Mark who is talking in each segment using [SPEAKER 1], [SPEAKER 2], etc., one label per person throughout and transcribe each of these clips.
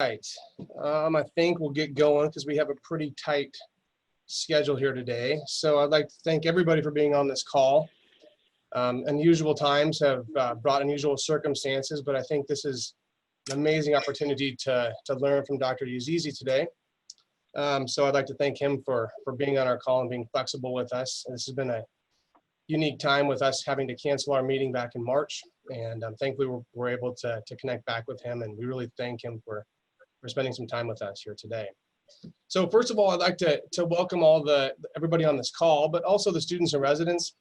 [SPEAKER 1] Right. I think we'll get going because we have a pretty tight schedule here today. So I'd like to thank everybody for being on this call. Unusual times have brought unusual circumstances, but I think this is an amazing opportunity to learn from Dr. Yazici today. So I'd like to thank him for being on our call and being flexible with us. This has been a unique time with us having to cancel our meeting back in March. And thankfully we're able to connect back with him, and we really thank him for spending some time with us here today. So first of all, I'd like to welcome everybody on this call, but also the students and residents.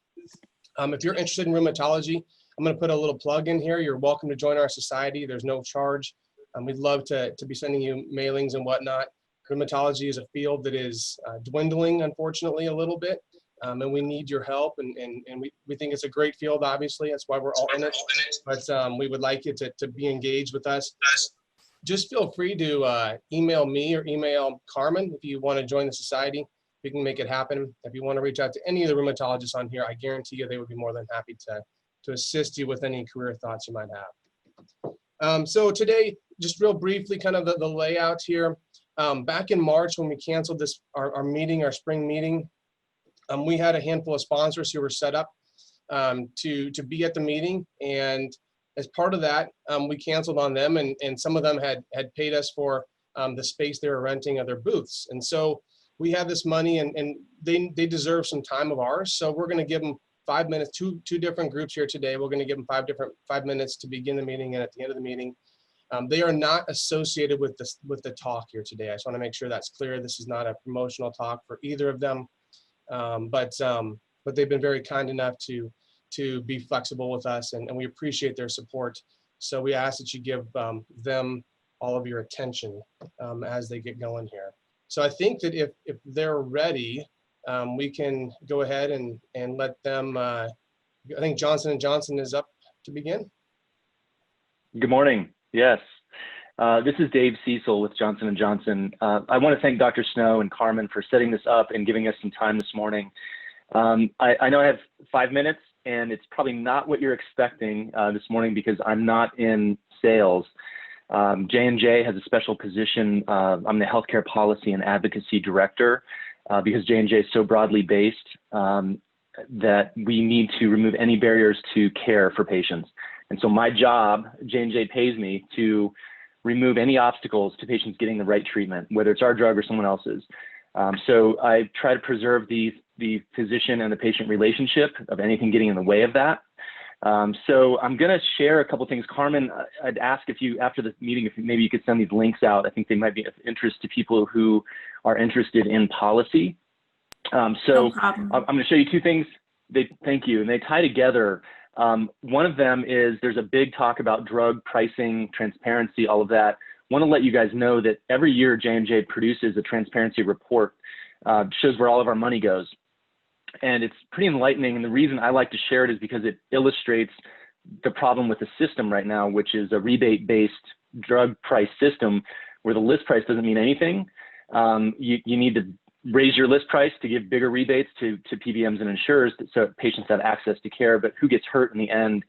[SPEAKER 1] If you're interested in rheumatology, I'm going to put a little plug in here. You're welcome to join our society. There's no charge. We'd love to be sending you mailings and whatnot. Rheumatology is a field that is dwindling, unfortunately, a little bit, and we need your help. And we think it's a great field, obviously. That's why we're all in it. But we would like you to be engaged with us. Just feel free to email me or email Carmen if you want to join the society. We can make it happen. If you want to reach out to any of the rheumatologists on here, I guarantee you they would be more than happy to assist you with any career thoughts you might have. So today, just real briefly, kind of the layout here. Back in March when we canceled our meeting, our spring meeting, we had a handful of sponsors who were set up to be at the meeting, and as part of that, we canceled on them, and some of them had paid us for the space they were renting of their booths. And so we have this money, and they deserve some time of ours. So we're going to give them 5 minutes, two different groups here today. We're going to give them 5 minutes to begin the meeting and at the end of the meeting. They are not associated with the talk here today. I just want to make sure that's clear. This is not a promotional talk for either of them, but they've been very kind enough to be flexible with us, and we appreciate their support. So we ask that you give them all of your attention as they get going here. So I think that if they're ready, we can go ahead and let them, I think Johnson & Johnson is up to begin.
[SPEAKER 2] Good morning. Yes. This is Dave Cecil with Johnson & Johnson. I want to thank Dr. Snow and Carmen for setting this up and giving us some time this morning. I know I have 5 minutes, and it's probably not what you're expecting this morning because I'm not in sales. J&J has a special position. I'm the Healthcare Policy and Advocacy Director because J&J is so broadly based that we need to remove any barriers to care for patients. And so my job, J&J pays me to remove any obstacles to patients getting the right treatment, whether it's our drug or someone else's. So I try to preserve the physician and the patient relationship of anything getting in the way of that. So I'm going to share a couple things. Carmen, I'd ask if you, after the meeting, if maybe you could send these links out. I think they might be of interest to people who are interested in policy. So I'm going to show you two things. Thank you. And they tie together. One of them is there's a big talk about drug pricing, transparency, all of that. I want to let you guys know that every year J&J produces a transparency report, shows where all of our money goes. And it's pretty enlightening. And the reason I like to share it is because it illustrates the problem with the system right now, which is a rebate-based drug price system where the list price doesn't mean anything. You need to raise your list price to give bigger rebates to PBMs and insurers so patients have access to care. But who gets hurt in the end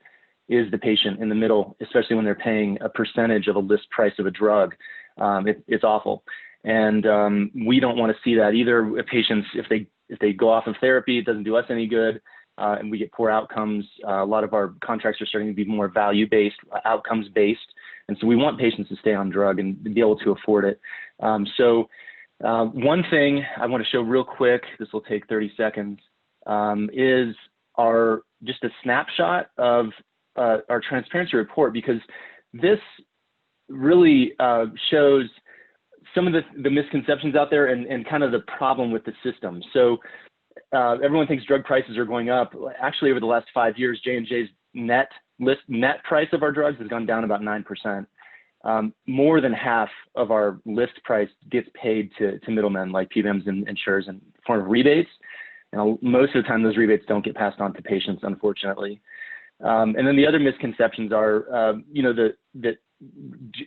[SPEAKER 2] is the patient in the middle, especially when they're paying a percentage of a list price of a drug. It's awful. And we don't want to see that either. Patients, if they go off of therapy, it doesn't do us any good, and we get poor outcomes. A lot of our contracts are starting to be more value-based, outcomes-based, and so we want patients to stay on drug and be able to afford it. One thing I want to show real quick, this will take 30 seconds, is just a snapshot of our transparency report, because this really shows some of the misconceptions out there and kind of the problem with the system. So everyone thinks drug prices are going up. Actually, over the last 5 years, J&J's net price of our drugs has gone down about 9%. More than half of our list price gets paid to middlemen like PBMs and insurers in the form of rebates. And most of the time, those rebates don't get passed on to patients, unfortunately. And then the other misconceptions are, that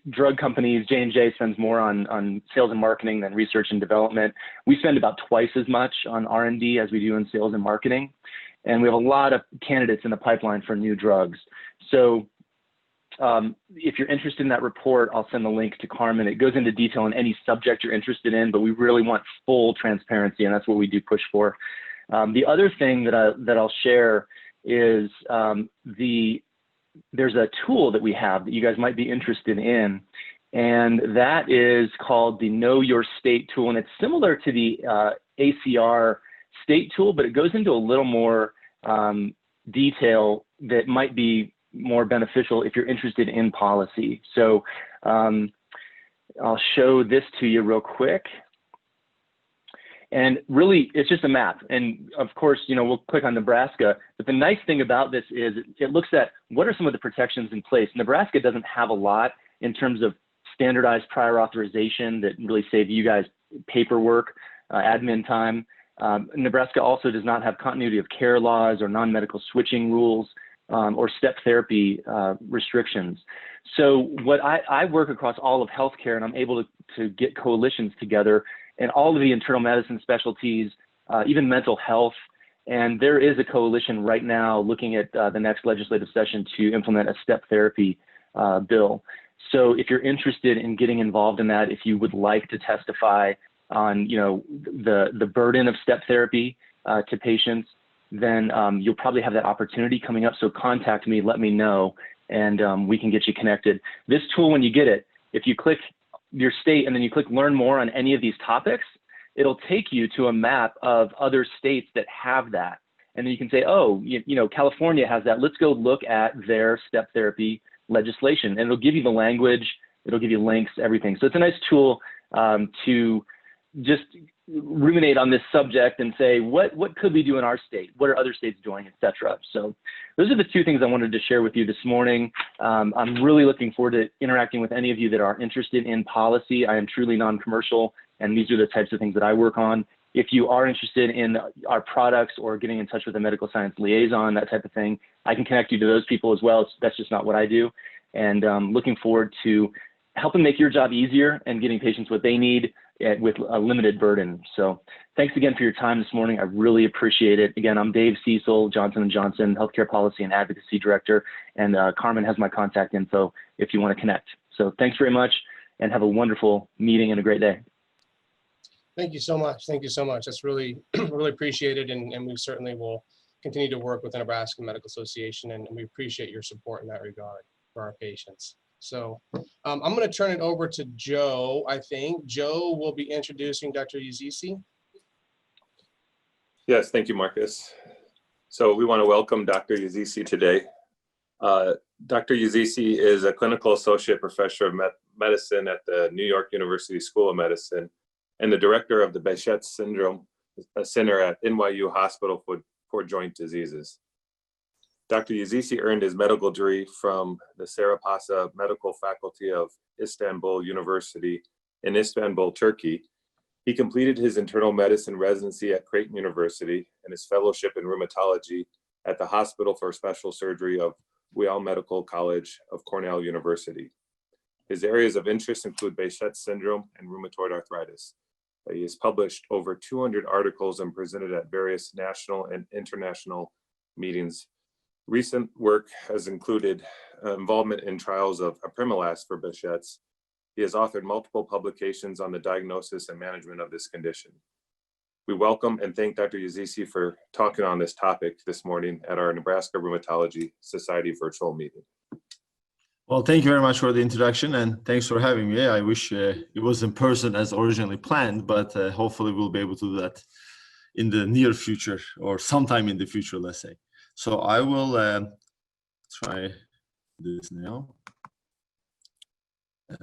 [SPEAKER 2] drug companies, J&J spends more on sales and marketing than research and development. We spend about twice as much on R&D as we do in sales and marketing. And we have a lot of candidates in the pipeline for new drugs. So if you're interested in that report, I'll send the link to Carmen. It goes into detail on any subject you're interested in, but we really want full transparency, and that's what we do push for. The other thing that I'll share is there's a tool that we have that you guys might be interested in, and that is called the Know Your State tool, and it's similar to the ACR state tool, but it goes into a little more detail that might be more beneficial if you're interested in policy. So I'll show this to you real quick. And really, it's just a map. And of course, you know, we'll click on Nebraska. But the nice thing about this is it looks at what are some of the protections in place. Nebraska doesn't have a lot in terms of standardized prior authorization that really save you guys paperwork, admin time. Nebraska also does not have continuity of care laws or non-medical switching rules or step therapy restrictions. So what I work across all of healthcare, and I'm able to get coalitions together and all of the internal medicine specialties, even mental health. And there is a coalition right now looking at the next legislative session to implement a step therapy bill. So if you're interested in getting involved in that, if you would like to testify on, you know, the burden of step therapy to patients, then you'll probably have that opportunity coming up. So contact me, let me know, and we can get you connected. This tool, when you get it, if you click your state and then you click learn more on any of these topics, it'll take you to a map of other states that have that. And then you can say, oh, you know, California has that. Let's go look at their step therapy legislation. And it'll give you the language, it'll give you links, everything. So it's a nice tool to just ruminate on this subject and say, what could we do in our state? What are other states doing, et cetera? So those are the two things I wanted to share with you this morning. I'm really looking forward to interacting with any of you that are interested in policy. I am truly non-commercial, and these are the types of things that I work on. If you are interested in our products or getting in touch with a medical science liaison, that type of thing, I can connect you to those people as well. That's just not what I do. And looking forward to helping make your job easier and getting patients what they need with a limited burden. So thanks again for your time this morning. I really appreciate it. Again, I'm Dave Cecil, Johnson & Johnson, Healthcare Policy and Advocacy Director, and Carmen has my contact info if you want to connect. So thanks very much, and have a wonderful meeting and a great day.
[SPEAKER 1] Thank you so much. Thank you so much. That's really, really appreciated, and we certainly will continue to work with the Nebraska Medical Association, and we appreciate your support in that regard for our patients. So I'm going to turn it over to Joe, I think. Joe will be introducing Dr. Yazici.
[SPEAKER 3] Yes, thank you, Marcus. So we want to welcome Dr. Yazici today. Dr. Yazici is a clinical associate professor of medicine at the New York University School of Medicine and the director of the Behcet Syndrome Center at NYU Hospital for Joint Diseases. Dr. Yazici earned his medical degree from the Sarapasa Medical Faculty of Istanbul University in Istanbul, Turkey. He completed his internal medicine residency at Creighton University and his fellowship in rheumatology at the Hospital for Special Surgery of Weill Medical College of Cornell University. His areas of interest include Behcet syndrome and rheumatoid arthritis. He has published over 200 articles and presented at various national and international meetings. Recent work has included involvement in trials of apremilast for Behcet's. He has authored multiple publications on the diagnosis and management of this condition. We welcome and thank Dr. Yazici for talking on this topic this morning at our Nebraska Rheumatology Society virtual meeting.
[SPEAKER 4] Well, thank you very much for the introduction, and thanks for having me. I wish it was in person as originally planned, but hopefully we'll be able to do that in the near future or sometime in the future, let's say. So I will try this now. 1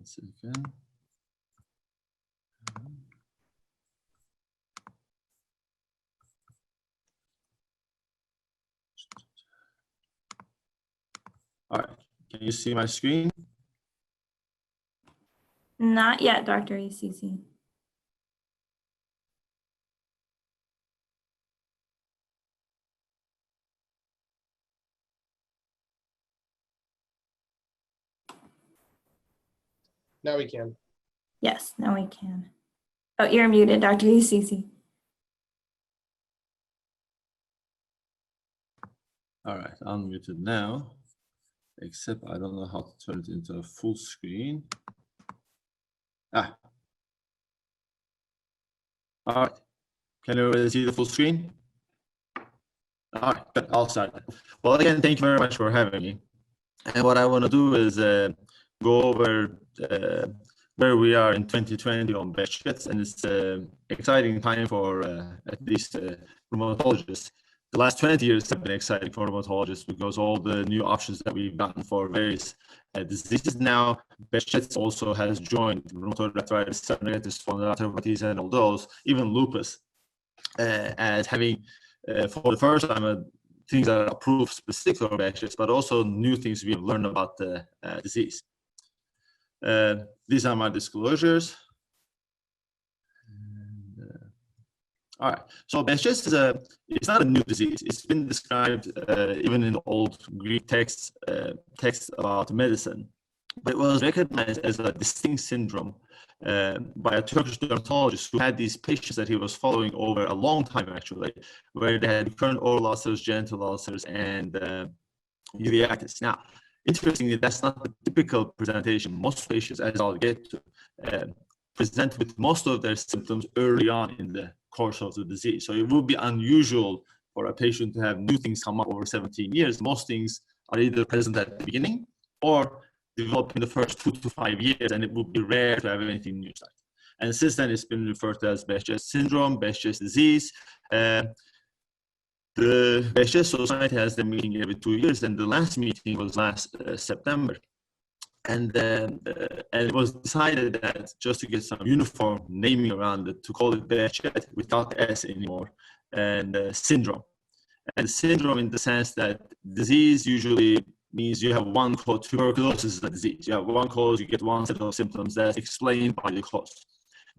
[SPEAKER 4] second. All right, can you see my screen?
[SPEAKER 5] Not yet, Dr. Yazici.
[SPEAKER 1] Now we can.
[SPEAKER 5] Yes, now we can. Oh, you're muted, Dr. Yazici.
[SPEAKER 4] All right, unmuted now, except I don't know how to turn it into a full screen. Ah. All right, can you see the full screen? All right, good, I'll start. Well, again, thank you very much for having me. And what I want to do is go over where we are in 2020 on Behcet, and it's an exciting time for at least rheumatologists. The last 20 years have been exciting for rheumatologists because all the new options that we've gotten for various diseases now. Behcet also has joined rheumatoid arthritis, psoriasis, spondyloarthritis, and all those, even lupus, as having for the first time things that are approved specific for Behcet, but also new things we have learned about the disease. These are my disclosures. All right, so Behcet it's not a new disease. It's been described even in the old Greek texts about medicine, but it was recognized as a distinct syndrome by a Turkish dermatologist who had these patients that he was following over a long time, actually, where they had recurrent oral ulcers, genital ulcers, and uveitis. Now, interestingly, that's not the typical presentation. Most patients, as I'll get to, present with most of their symptoms early on in the course of the disease. So it would be unusual for a patient to have new things come up over 17 years. Most things are either present at the beginning or develop in the first 2 to 5 years, and it would be rare to have anything new start. And since then, it's been referred to as Behcet syndrome, Behcet disease. The Behcet Society has the meeting every 2 years, and the last meeting was last September. And it was decided that just to get some uniform naming around it, to call it Behcet without S anymore, and syndrome. And syndrome in the sense that disease usually means you have one cause. Tuberculosis is a disease. You have one cause, you get one set of symptoms that's explained by the cause.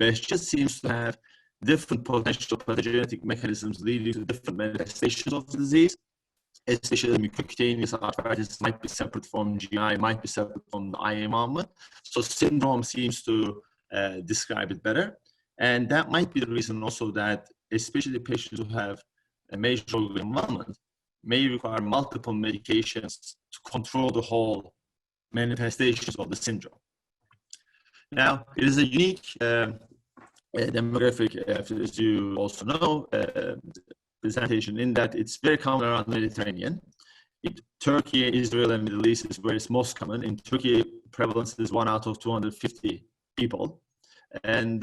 [SPEAKER 4] Behcet seems to have different potential pathogenetic mechanisms leading to different manifestations of the disease. Especially mucocutaneous arthritis might be separate from GI, might be separate from the eye involvement. So syndrome seems to describe it better. And that might be the reason also that especially patients who have a major organ involvement may require multiple medications to control the whole manifestations of the syndrome. Now, it is a unique demographic, as you also know, presentation in that it's very common around the Mediterranean. Turkey, Israel, and Middle East is where it's most common. In Turkey, prevalence is 1 out of 250 people. And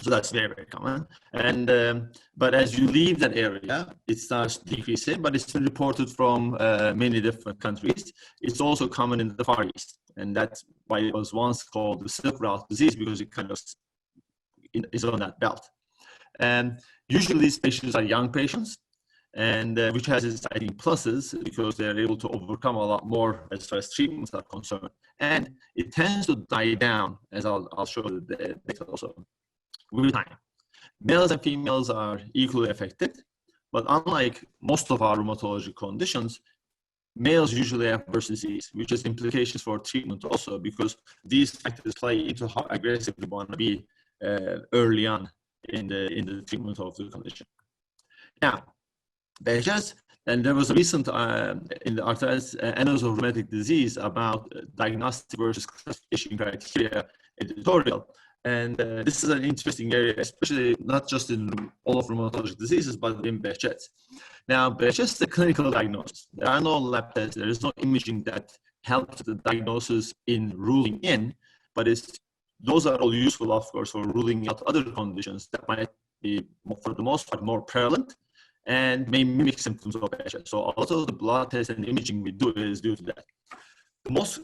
[SPEAKER 4] so that's very, very common. And but as you leave that area, it starts decreasing, but it's been reported from many different countries. It's also common in the Far East. And that's why it was once called the Silk Route disease, because it kind of is on that belt. And usually these patients are young patients, and which has its, I think, pluses because they're able to overcome a lot more as far as treatments are concerned. And it tends to die down, as I'll show the data also, with time. Males and females are equally affected, but unlike most of our rheumatology conditions, males usually have burst disease, which has implications for treatment also, because these factors play into how aggressive we want to be early on in the treatment of the condition. Now, Behcet, and there was a recent in the Arthritis Annals of Rheumatic Disease about diagnostic versus classification criteria editorial. And this is an interesting area, especially not just in all of rheumatologic diseases, but in Behcet. Now, Behcet is the clinical diagnosis. There are no lab tests. There is no imaging that helps the diagnosis in ruling in, but those are all useful, of course, for ruling out other conditions that might be, for the most part, more prevalent and may mimic symptoms of Behcet. So a lot of the blood tests and imaging we do is due to that.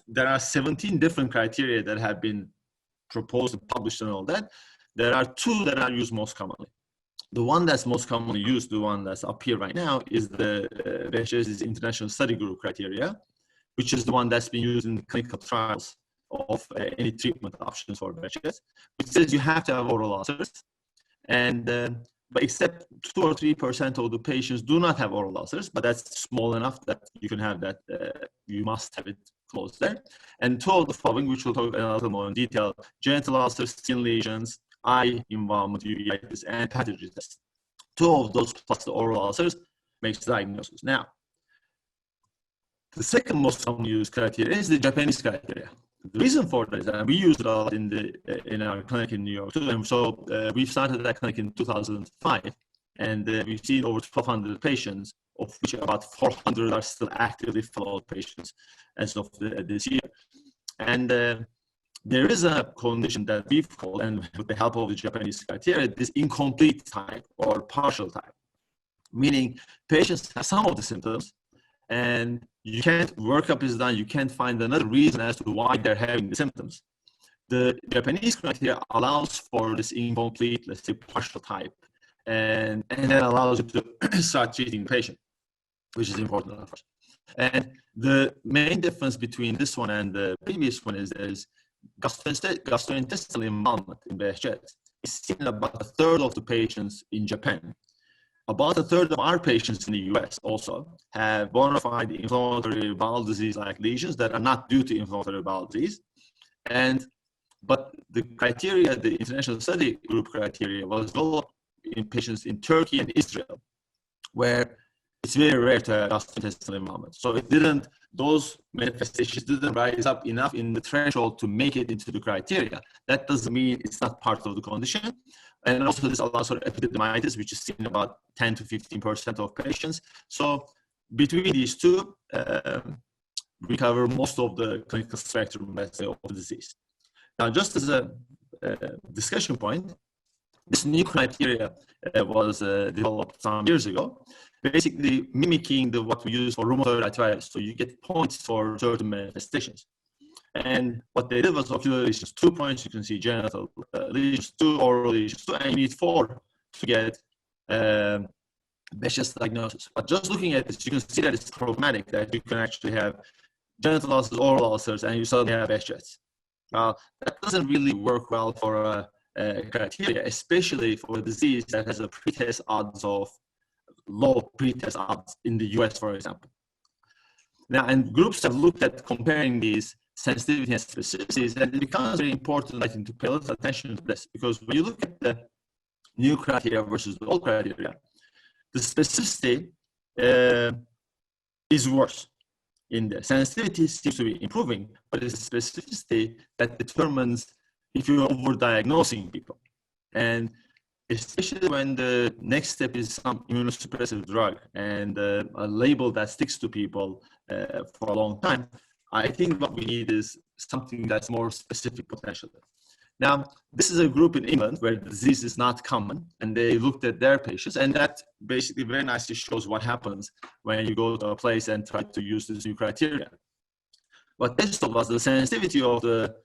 [SPEAKER 4] There are 17 different criteria that have been proposed and published and all that. There are 2 that are used most commonly. The one that's most commonly used, the one that's up here right now, is the Behcet's International Study Group criteria, which is the one that's been used in clinical trials of any treatment options for Behcet, which says you have to have oral ulcers, and but except 2 or 3% of the patients do not have oral ulcers, but that's small enough that you can have that, you must have it close there. And 2 of the following, which we'll talk a little more in detail: genital ulcers, skin lesions, eye involvement, uveitis, and pathogens. 2 of those plus the oral ulcers makes the diagnosis. Now, The second most commonly used criteria is the Japanese criteria. The reason for that is that we use it a lot in our clinic in New York too. And so we started that clinic in 2005, and we've seen over 1,200 patients, of which about 400 are still actively followed patients as of this year. And there is a condition that we've called, and with the help of the Japanese criteria, this incomplete type or partial type, meaning patients have some of the symptoms, and you can't, workup is done, you can't find another reason as to why they're having the symptoms. The Japanese criteria allows for this incomplete, let's say, partial type, and then allows you to start treating the patient, which is important, of course. And the main difference between this one and the previous one is gastrointestinal involvement in Behcet is seen in about a third of the patients in Japan. About a third of our patients in the US also have bona fide inflammatory bowel disease-like lesions that are not due to inflammatory bowel disease. But the criteria, the international study group criteria, was developed in patients in Turkey and Israel, where it's very rare to have gastrointestinal involvement. So those manifestations didn't rise up enough in the threshold to make it into the criteria. That doesn't mean it's not part of the condition. And also this allows for epididymitis, which is seen in about 10 to 15% of patients. So between these two, we cover most of the clinical spectrum, let's say, of the disease. Now, just as a discussion point, this new criteria was developed some years ago, basically mimicking what we use for rheumatoid arthritis. So you get points for certain manifestations. And what they did was ocular lesions, 2 points. You can see genital lesions, 2 oral lesions, 2, and you need 4 to get Behcet's diagnosis. But just looking at this, you can see that it's problematic that you can actually have genital ulcers, oral ulcers, and you suddenly have Behcet's. Now, that doesn't really work well for a criteria, especially for a disease that has a pretest odds of low pretest odds in the US, for example. Now, and groups have looked at comparing these sensitivity and specificities, and it becomes very important, I think, to pay a little attention to this, because when you look at the new criteria versus the old criteria, the specificity is worse. In the sensitivity seems to be improving, but it's the specificity that determines if you're overdiagnosing people. And especially when the next step is some immunosuppressive drug and a label that sticks to people for a long time, I think what we need is something that's more specific potentially. Now, this is a group in England where the disease is not common, and they looked at their patients, and that basically very nicely shows what happens when you go to a place and try to use this new criteria. What they saw was the sensitivity of the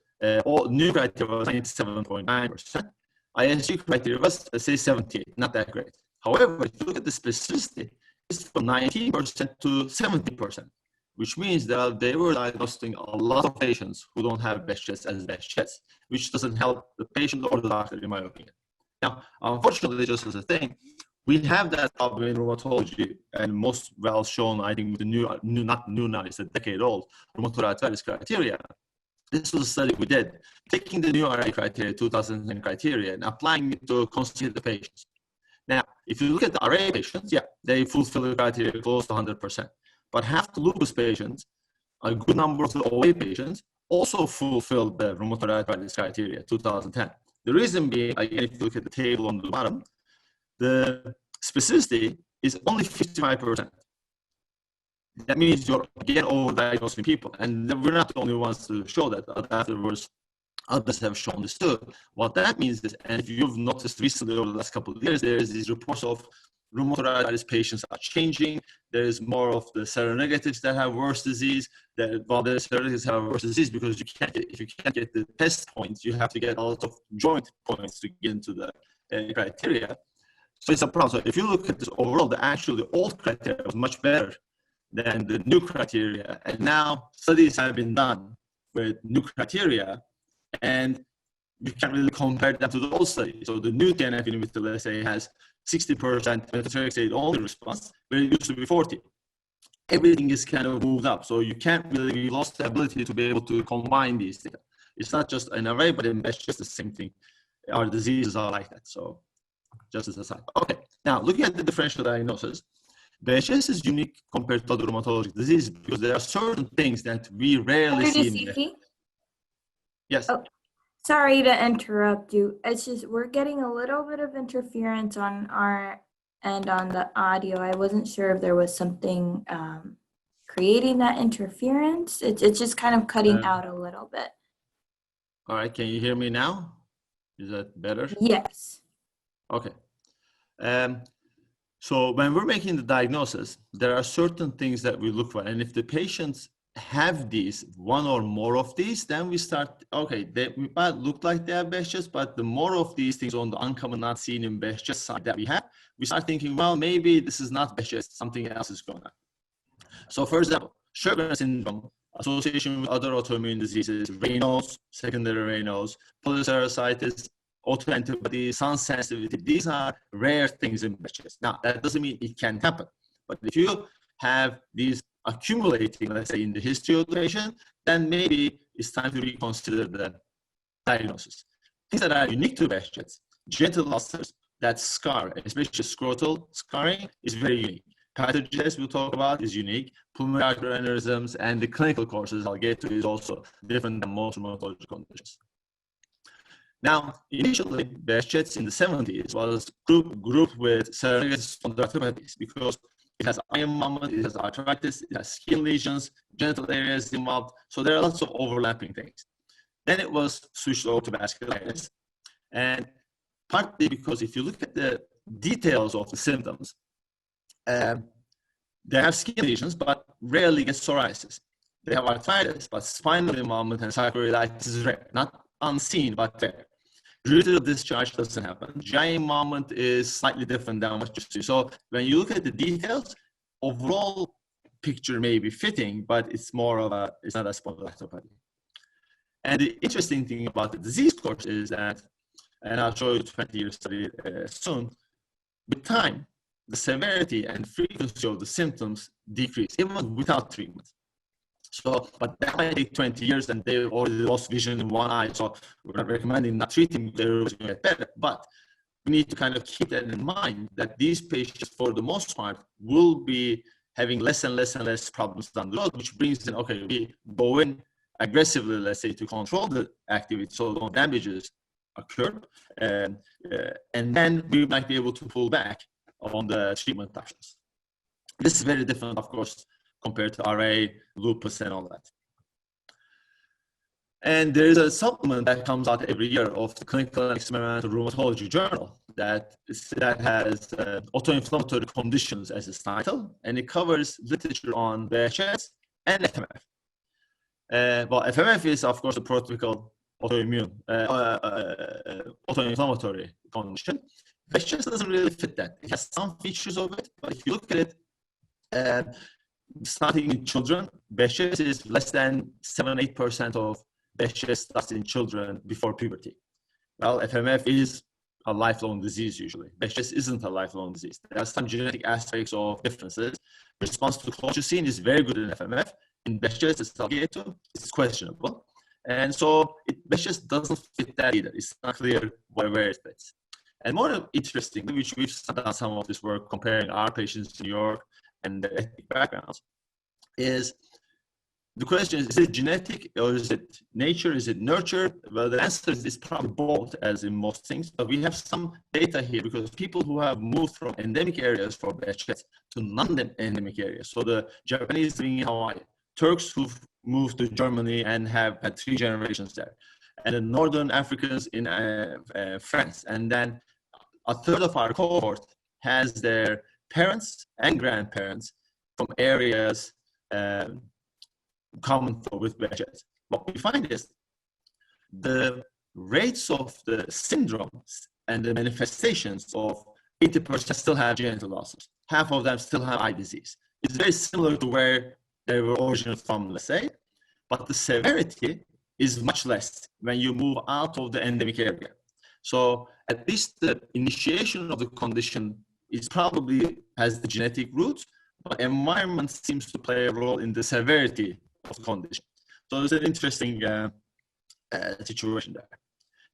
[SPEAKER 4] new criteria was 97.9%. ISG criteria was, let's say, 78, not that great. However, if you look at the specificity, it's from 19% to 70%, which means that they were diagnosing a lot of patients who don't have Behcet's as Behcet's, which doesn't help the patient or the doctor, in my opinion. Now, unfortunately, just as a thing, we have that problem in rheumatology, and most well shown, I think, with the not new now, it's a decade old, rheumatoid arthritis criteria. This was a study we did, taking the new RA criteria, 2010 criteria, and applying it to consider the patients. Now, if you look at the RA patients, yeah, they fulfill the criteria close to 100%. But half the lupus patients, a good number of the OA patients, also fulfilled the rheumatoid arthritis criteria, 2010. The reason being, again, if you look at the table on the bottom, the specificity is only 55%. That means you're again overdiagnosing people, and we're not the only ones to show that. Afterwards, others have shown this too. What that means is, and if you've noticed recently over the last couple of years, there is these reports of rheumatoid arthritis patients are changing. There is more of the seronegatives that have worse disease. While the seronegatives have worse disease, because if you can't get the test points, you have to get a lot of joint points to get into the criteria. So it's a problem. So if you look at this overall, the old criteria was much better than the new criteria. And now studies have been done with new criteria, and you can't really compare them to the old study. So the new TNF inhibitor, let's say, has 60% methotrexate only response, where it used to be 40. Everything is kind of moved up. So you can't really, you lost the ability to be able to combine these data. It's not just an array, but it's just the same thing. Our diseases are like that. So just as a side. Okay, now looking at the differential diagnosis, Behcet is unique compared to other rheumatologic diseases because there are certain things that we rarely
[SPEAKER 5] Dr.
[SPEAKER 4] see in Behcet.
[SPEAKER 5] Yazici?
[SPEAKER 4] Yes.
[SPEAKER 5] Oh, sorry to interrupt you. It's just we're getting a little bit of interference on our end on the audio. I wasn't sure if there was something creating that interference. It's just kind of cutting out a little bit.
[SPEAKER 4] All right, can you hear me now? Is that better?
[SPEAKER 5] Yes.
[SPEAKER 4] Okay. So when we're making the diagnosis, there are certain things that we look for. And if the patients have these, one or more of these, then we start, okay, they might look like they have Behcet, but the more of these things on the uncommon not seen in Behcet side that we have, we start thinking, well, maybe this is not Behcet, something else is going on. So for example, Sjogren's syndrome, association with other autoimmune diseases, Raynaud's, secondary Raynaud's, polysaccharoditis, autoantibody, sun sensitivity, these are rare things in Behcet. Now, that doesn't mean it can happen. But if you have these accumulating, let's say, in the history of the patient, then maybe it's time to reconsider the diagnosis. Things that are unique to Behcet, genital ulcers that scar, especially scrotal scarring, is very unique. Pathogens we'll talk about is unique. Pulmonary arterial aneurysms and the clinical courses I'll get to is also different than most rheumatologic conditions. Now, initially, Behcet in the 70s was grouped with seronegative spondyloarthropathies because it has eye involvement, it has arthritis, it has skin lesions, genital areas involved. So there are lots of overlapping things. Then it was switched over to vasculitis. And partly because if you look at the details of the symptoms, they have skin lesions, but rarely get psoriasis. They have arthritis, but spinal involvement and sacroiliitis is rare, not unseen, but rare. Usually discharge doesn't happen. GI involvement is slightly different than what you see. So when you look at the details, overall picture may be fitting, but it's more of a, it's not a spondyloarthropathy. And the interesting thing about the disease course is that, and I'll show you 20-year study soon, with time, the severity and frequency of the symptoms decrease, even without treatment. So, but that might take 20 years and they already lost vision in one eye. So we're not recommending not treating, they're going to get better. But we need to kind of keep that in mind that these patients, for the most part, will be having less and less and less problems down the road, which brings in, okay, we go in aggressively, let's say, to control the activity so no damages occur. And then we might be able to pull back on the treatment options. This is very different, of course, compared to RA, lupus, and all that. And there is a supplement that comes out every year of the Clinical and Experimental Rheumatology Journal that has autoinflammatory conditions as its title, and it covers literature on Behcet and FMF. Well, FMF is, of course, a prototypical autoinflammatory condition. Behcet doesn't really fit that. It has some features of it, but if you look at it, starting in children, Behcet is less than 7-8% of Behcet starts in children before puberty. Well, FMF is a lifelong disease usually. Behcet isn't a lifelong disease. There are some genetic aspects of differences. Response to colchicine is very good in FMF. In Behcet, it's questionable. And so Behcet doesn't fit that either. It's not clear where it fits. And more interestingly, which we've done some of this work comparing our patients in New York and their ethnic backgrounds, is the question is it genetic or is it nature? Is it nurture? Well, the answer is probably both, as in most things. But we have some data here because people who have moved from endemic areas for Behcet to non-endemic areas. So the Japanese living in Hawaii, Turks who've moved to Germany and have had 3 generations there, and the Northern Africans in France. And then a third of our cohort has their parents and grandparents from areas common with Behcet. What we find is the rates of the syndromes and the manifestations of 80% still have genital ulcers. Half of them still have eye disease. It's very similar to where they were originally from, let's say, but the severity is much less when you move out of the endemic area. So at least the initiation of the condition is probably has the genetic roots, but environment seems to play a role in the severity of the condition. So it's an interesting situation there.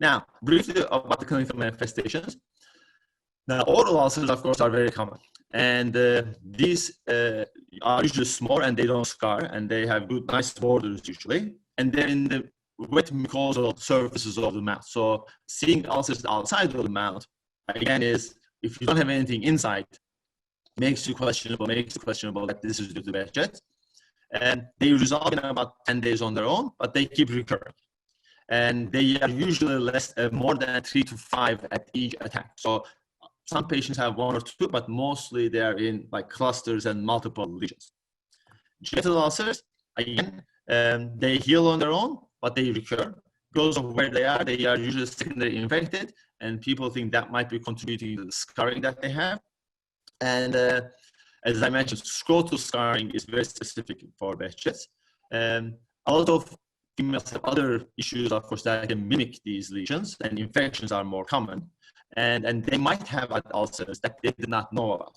[SPEAKER 4] Now, briefly about the clinical manifestations. Now, oral ulcers, of course, are very common. And these are usually small and they don't scar, and they have good, nice borders usually. And they're in the wet mucosal surfaces of the mouth. So seeing ulcers outside of the mouth, again, is if you don't have anything inside, makes you questionable that this is due to Behcet. And they resolve in about 10 days on their own, but they keep recurring. And they are usually more than 3 to 5 at each attack. So some patients have 1 or 2, but mostly they are in like clusters and multiple lesions. Genital ulcers, again, they heal on their own, but they recur. Because of where they are usually secondary infected, and people think that might be contributing to the scarring that they have. And as I mentioned, scrotal scarring is very specific for Behcet. A lot of females have other issues, of course, that can mimic these lesions, and infections are more common. And they might have ulcers that they did not know about.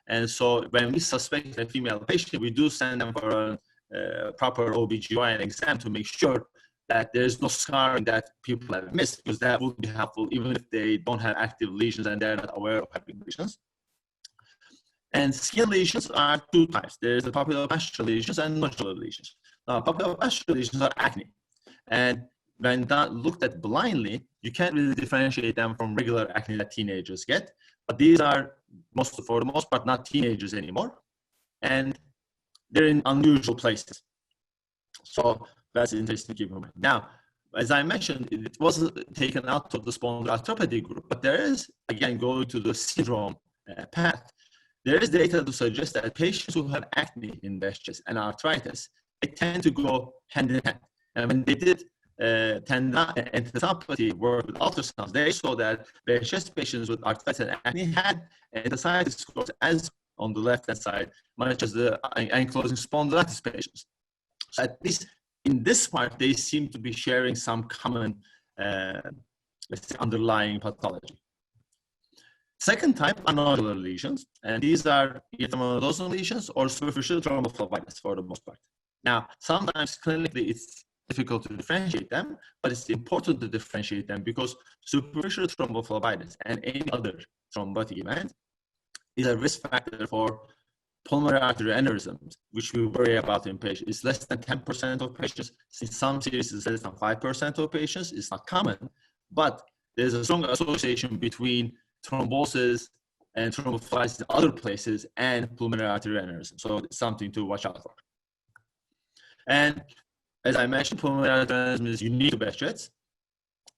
[SPEAKER 4] And so when we suspect a female patient, we do send them for a proper OBGYN exam to make sure that there's no scarring that people have missed, because that would be helpful even if they don't have active lesions and they're not aware of having lesions. And skin lesions are 2 types. There's the papulopustular lesions and nodular lesions. Now, papulopustular lesions are acne. And when looked at blindly, you can't really differentiate them from regular acne that teenagers get. But these are, for the most part, not teenagers anymore. And they're in unusual places. So that's interesting to keep in mind. Now, as I mentioned, it was taken out of the spondyloarthropathy group, but there is, again, going to the syndrome path. There is data to suggest that patients who have acne in Behcet and arthritis, they tend to go hand in hand. And when they did tendinopathy work with ultrasounds, they saw that Behcet patients with arthritis and acne had enthesitis scores as on the left-hand side, much as the ankylosing spondylitis patients. So at least in this part, they seem to be sharing some common, let's say, underlying pathology. Second type are nodular lesions, and these are either monodosal lesions or superficial thrombophlebitis for the most part. Now, sometimes clinically it's difficult to differentiate them, but it's important to differentiate them because superficial thrombophlebitis and any other thrombotic event is a risk factor for pulmonary artery aneurysms, which we worry about in patients. It's less than 10% of patients. In some series, it's less than 5% of patients. It's not common, but there's a strong association between thrombosis and thrombophlebitis in other places and pulmonary artery aneurysm. So it's something to watch out for. And as I mentioned, pulmonary artery aneurysm is unique to Behcet,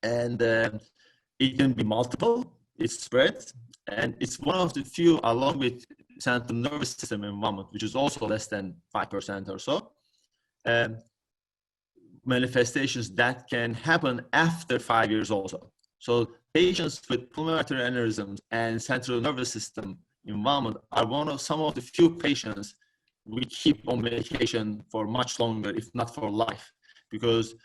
[SPEAKER 4] and it can be multiple, it's spread, and it's one of the few, along with central nervous system involvement, which is also less than 5% or so, manifestations that can happen after 5 years also. So patients with pulmonary artery aneurysms and central nervous system involvement are some of the few patients we keep on medication for much longer, if not for life, because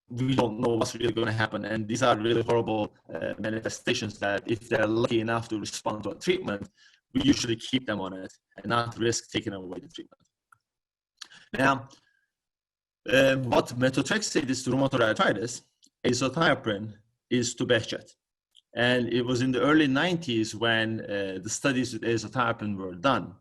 [SPEAKER 4] we don't know what's really going to happen. And these are really horrible manifestations that if they're lucky enough to respond to a treatment, we usually keep them on it and not risk taking away the treatment. Now, what methotrexate is to rheumatoid arthritis, azathioprine is to Behcet. And it was in the early 90s when the studies with azathioprine were done.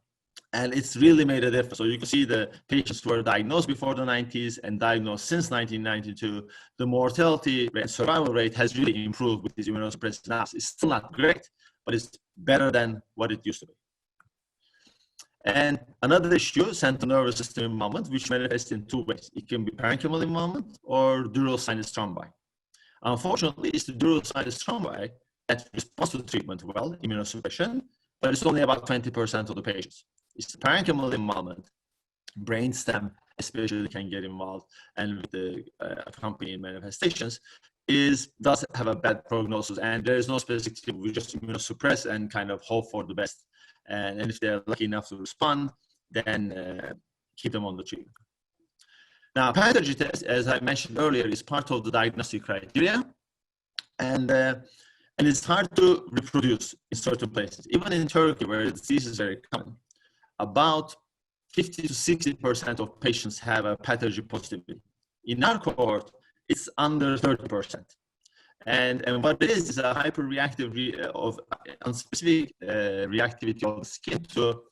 [SPEAKER 4] And it's really made a difference. So you can see the patients who were diagnosed before the 90s and diagnosed since 1992, the mortality and survival rate has really improved with these immunosuppressive agents. It's still not great, but it's better than what it used to be. And another issue, central nervous system involvement, which manifests in 2 ways. It can be parenchymal involvement or dural sinus thrombi. Unfortunately, it's the dural sinus thrombi that responds to the treatment well, immunosuppression, but it's only about 20% of the patients. It's the parenchymal involvement, brainstem especially can get involved, and with the accompanying manifestations, does have a bad prognosis, and there is no specific treatment. We just immunosuppress and kind of hope for the best. And if they're lucky enough to respond, then keep them on the treatment. Now, pathology test, as I mentioned earlier, is part of the diagnostic criteria, and it's hard to reproduce in certain places. Even in Turkey, where the disease is very common, about 50 to 60% of patients have a pathology positivity. In our cohort, it's under 30%. And what it is a hyperreactive of unspecific reactivity of the skin to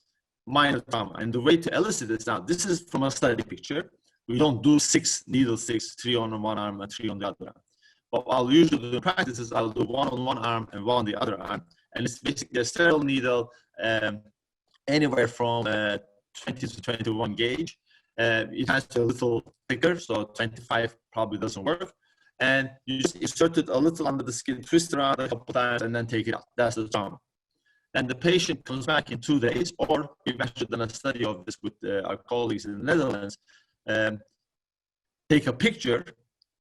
[SPEAKER 4] minor trauma. And the way to elicit this now, this is from a study picture. We don't do 6 needle sticks, 3 on one arm and 3 on the other arm. What I'll usually do in practice is I'll do 1 on one arm and 1 on the other arm. And it's basically a sterile needle, anywhere from 20 to 21 gauge. It has to be a little thicker, so 25 probably doesn't work. And you just insert it a little under the skin, twist around a couple times, and then take it out. That's the trauma. And the patient comes back in 2 days, or we've actually done a study of this with our colleagues in the Netherlands. Take a picture,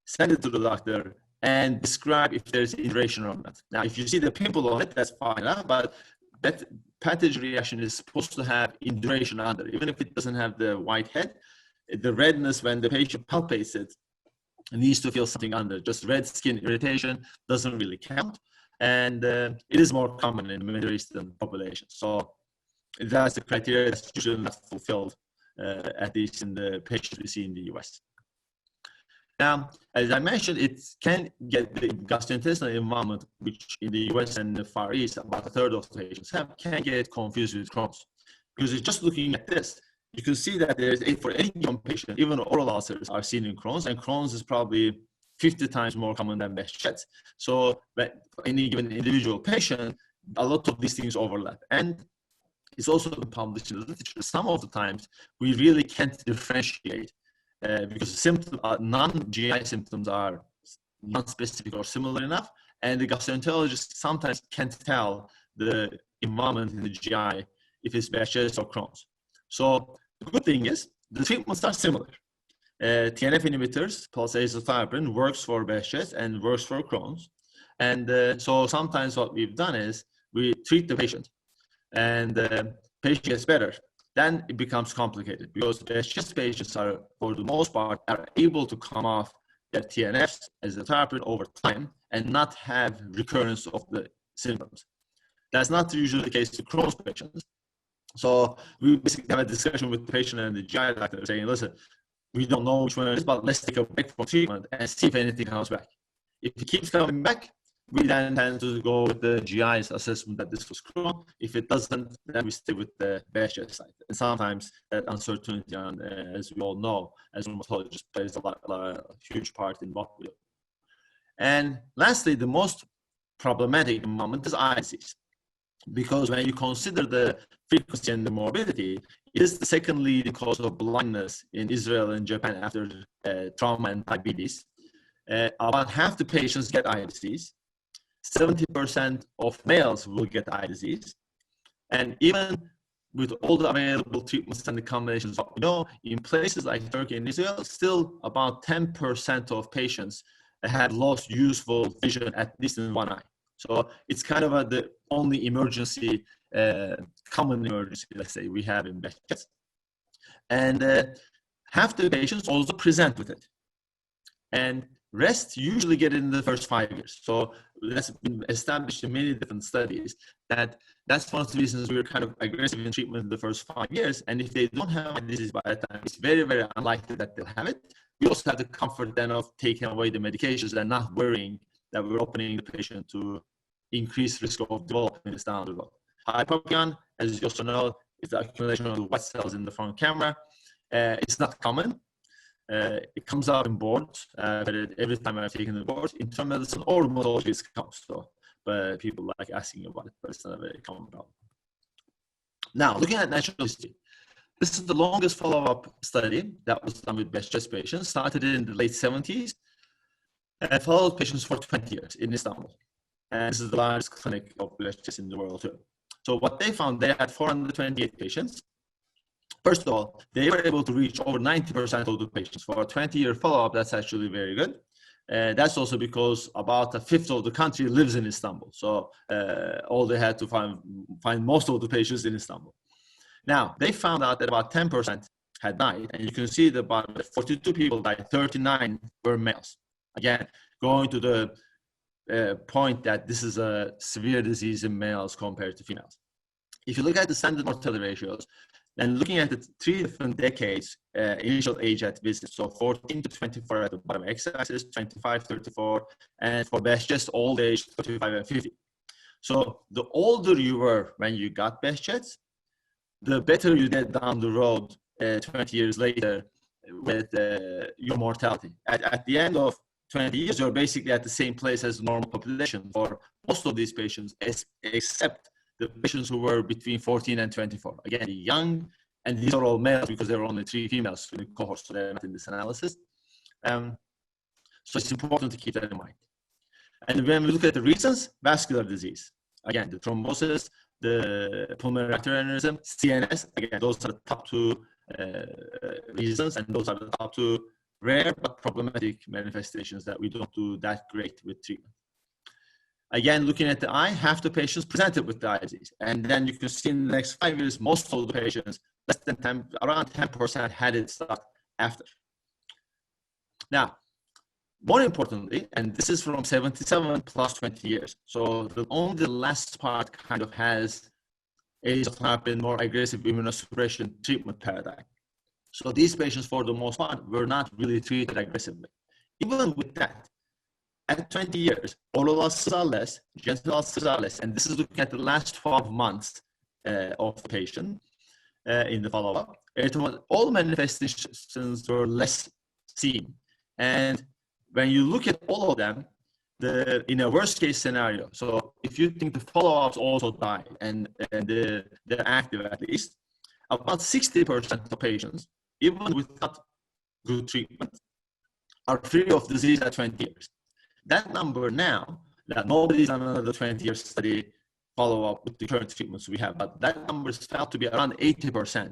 [SPEAKER 4] send it to the doctor, and describe if there's induration or not. Now, if you see the pimple on it, that's fine, but that pathogen reaction is supposed to have induration under, even if it doesn't have the white head. The redness when the patient palpates it needs to feel something under. Just red skin irritation doesn't really count. And it is more common in the Middle Eastern population. So that's the criteria that's usually not fulfilled, at least in the patients we see in the US. Now, as I mentioned, it can get the gastrointestinal involvement, which in the US and the Far East, about 1/3 of the patients can get confused with Crohn's. Because it's just looking at this, you can see that there's, for any given patient, even oral ulcers are seen in Crohn's, and Crohn's is probably 50 times more common than Behcet. So for any given individual patient, a lot of these things overlap. And it's also been published in the literature. Some of the times, we really can't differentiate because non-GI symptoms are non-specific or similar enough, and the gastroenterologist sometimes can't tell the involvement in the GI if it's Behcet or Crohn's. So the good thing is the treatments are similar. TNF inhibitors plus azathioprine works for Behcet and works for Crohn's. And so sometimes what we've done is we treat the patient, and the patient gets better. Then it becomes complicated because Behcet patients are, for the most part, are able to come off their TNFs as a therapy over time and not have recurrence of the symptoms. That's not usually the case to Crohn's patients. So we basically have a discussion with the patient and the GI doctor saying, listen, we don't know which one it is, but let's take a break from treatment and see if anything comes back. If it keeps coming back, we then tend to go with the GI's assessment that this was Crohn. If it doesn't, then we stay with the Behcet side. And sometimes that uncertainty, as we all know, as rheumatologists, plays a huge part in what we do. And lastly, the most problematic moment is eye disease. Because when you consider the frequency and the morbidity, it is the second leading cause of blindness in Israel and Japan after trauma and diabetes. About half the patients get eye disease. 70% of males will get eye disease. And even with all the available treatments and the combinations, in places like Turkey and Israel, still about 10% of patients have lost useful vision, at least in one eye. So it's kind of the only emergency, common emergency, let's say, we have in Behcet. And half the patients also present with it. And rest usually get it in the first 5 years. So that's been established in many different studies that's one of the reasons we're kind of aggressive in treatment in the first 5 years. And if they don't have disease by that time, it's very, very unlikely that they'll have it. We also have the comfort then of taking away the medications and not worrying that we're opening the patient to increased risk of developing this down the road. Hypopyon, as you also know, is the accumulation of the white cells in the front camera. It's not common. It comes out in boards, but every time I've taken the boards, internal medicine or rheumatology is comes. So, but people like asking about it, but it's not a very common problem. Now, looking at natural history, this is the longest follow-up study that was done with Behcet patients. Started in the late 70s and followed patients for 20 years in Istanbul. And this is the largest clinic of Behcet in the world too. So what they found, they had 428 patients. First of all, they were able to reach over 90% of the patients. For a 20-year follow-up, that's actually very good. That's also because about 1/5 of the country lives in Istanbul. So all they had to find most of the patients in Istanbul. Now, they found out that about 10% had died. And you can see that about 42 people died, 39 were males. Again, going to the point that this is a severe disease in males compared to females. If you look at the standard mortality ratios, And looking at the 3 different decades, initial age at visit, so 14 to 24 at the bottom x-axis, 25, 34, and for Behcet, old age, 35 and 50. So the older you were when you got Behcet, the better you get down the road 20 years later with your mortality. At the end of 20 years, you're basically at the same place as the normal population for most of these patients, except the patients who were between 14 and 24. Again, young, and these are all males because there were only 3 females in the cohort, so they're not in this analysis. So it's important to keep that in mind. And when we look at the reasons, vascular disease, again, the thrombosis, the pulmonary arterial aneurysm, CNS, again, those are the top 2 reasons, and those are the top 2 rare but problematic manifestations that we don't do that great with treatment. Again, looking at the eye, half the patients presented with the eye disease. And then you can see in the next 5 years, most of the patients, less than 10, around 10% had it start after. Now, more importantly, and this is from 77 plus 20 years. So only the last part kind of has azathioprine, more aggressive immunosuppression treatment paradigm. So these patients, for the most part, were not really treated aggressively. Even with that, at 20 years, oral ulcers are less, gentle ulcers are less, and this is looking at the last 12 months of the patient in the follow-up. All manifestations were less seen. And when you look at all of them, in a worst-case scenario, so if you think the follow-ups also die and they're active at least, about 60% of patients, even without good treatment, are free of disease at 20 years. That number now, that nobody's done another 20-year study follow-up with the current treatments we have, but that number is felt to be around 80%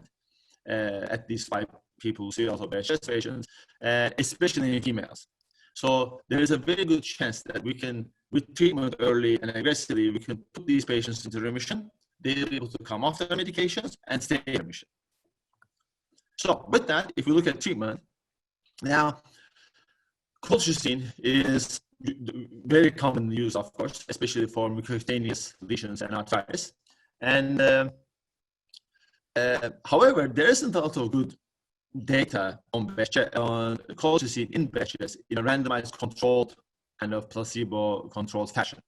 [SPEAKER 4] at these 5 people who see also Behcet patients, especially in females. So there is a very good chance that we can, with treatment early and aggressively, we can put these patients into remission. They'll be able to come off their medications and stay in remission. So with that, if we look at treatment, now, colchicine is very commonly used, of course, especially for mucocutaneous lesions and arthritis. And however, there isn't a lot of good data on colchicine in Behcet in a randomized, controlled, kind of placebo-controlled fashion.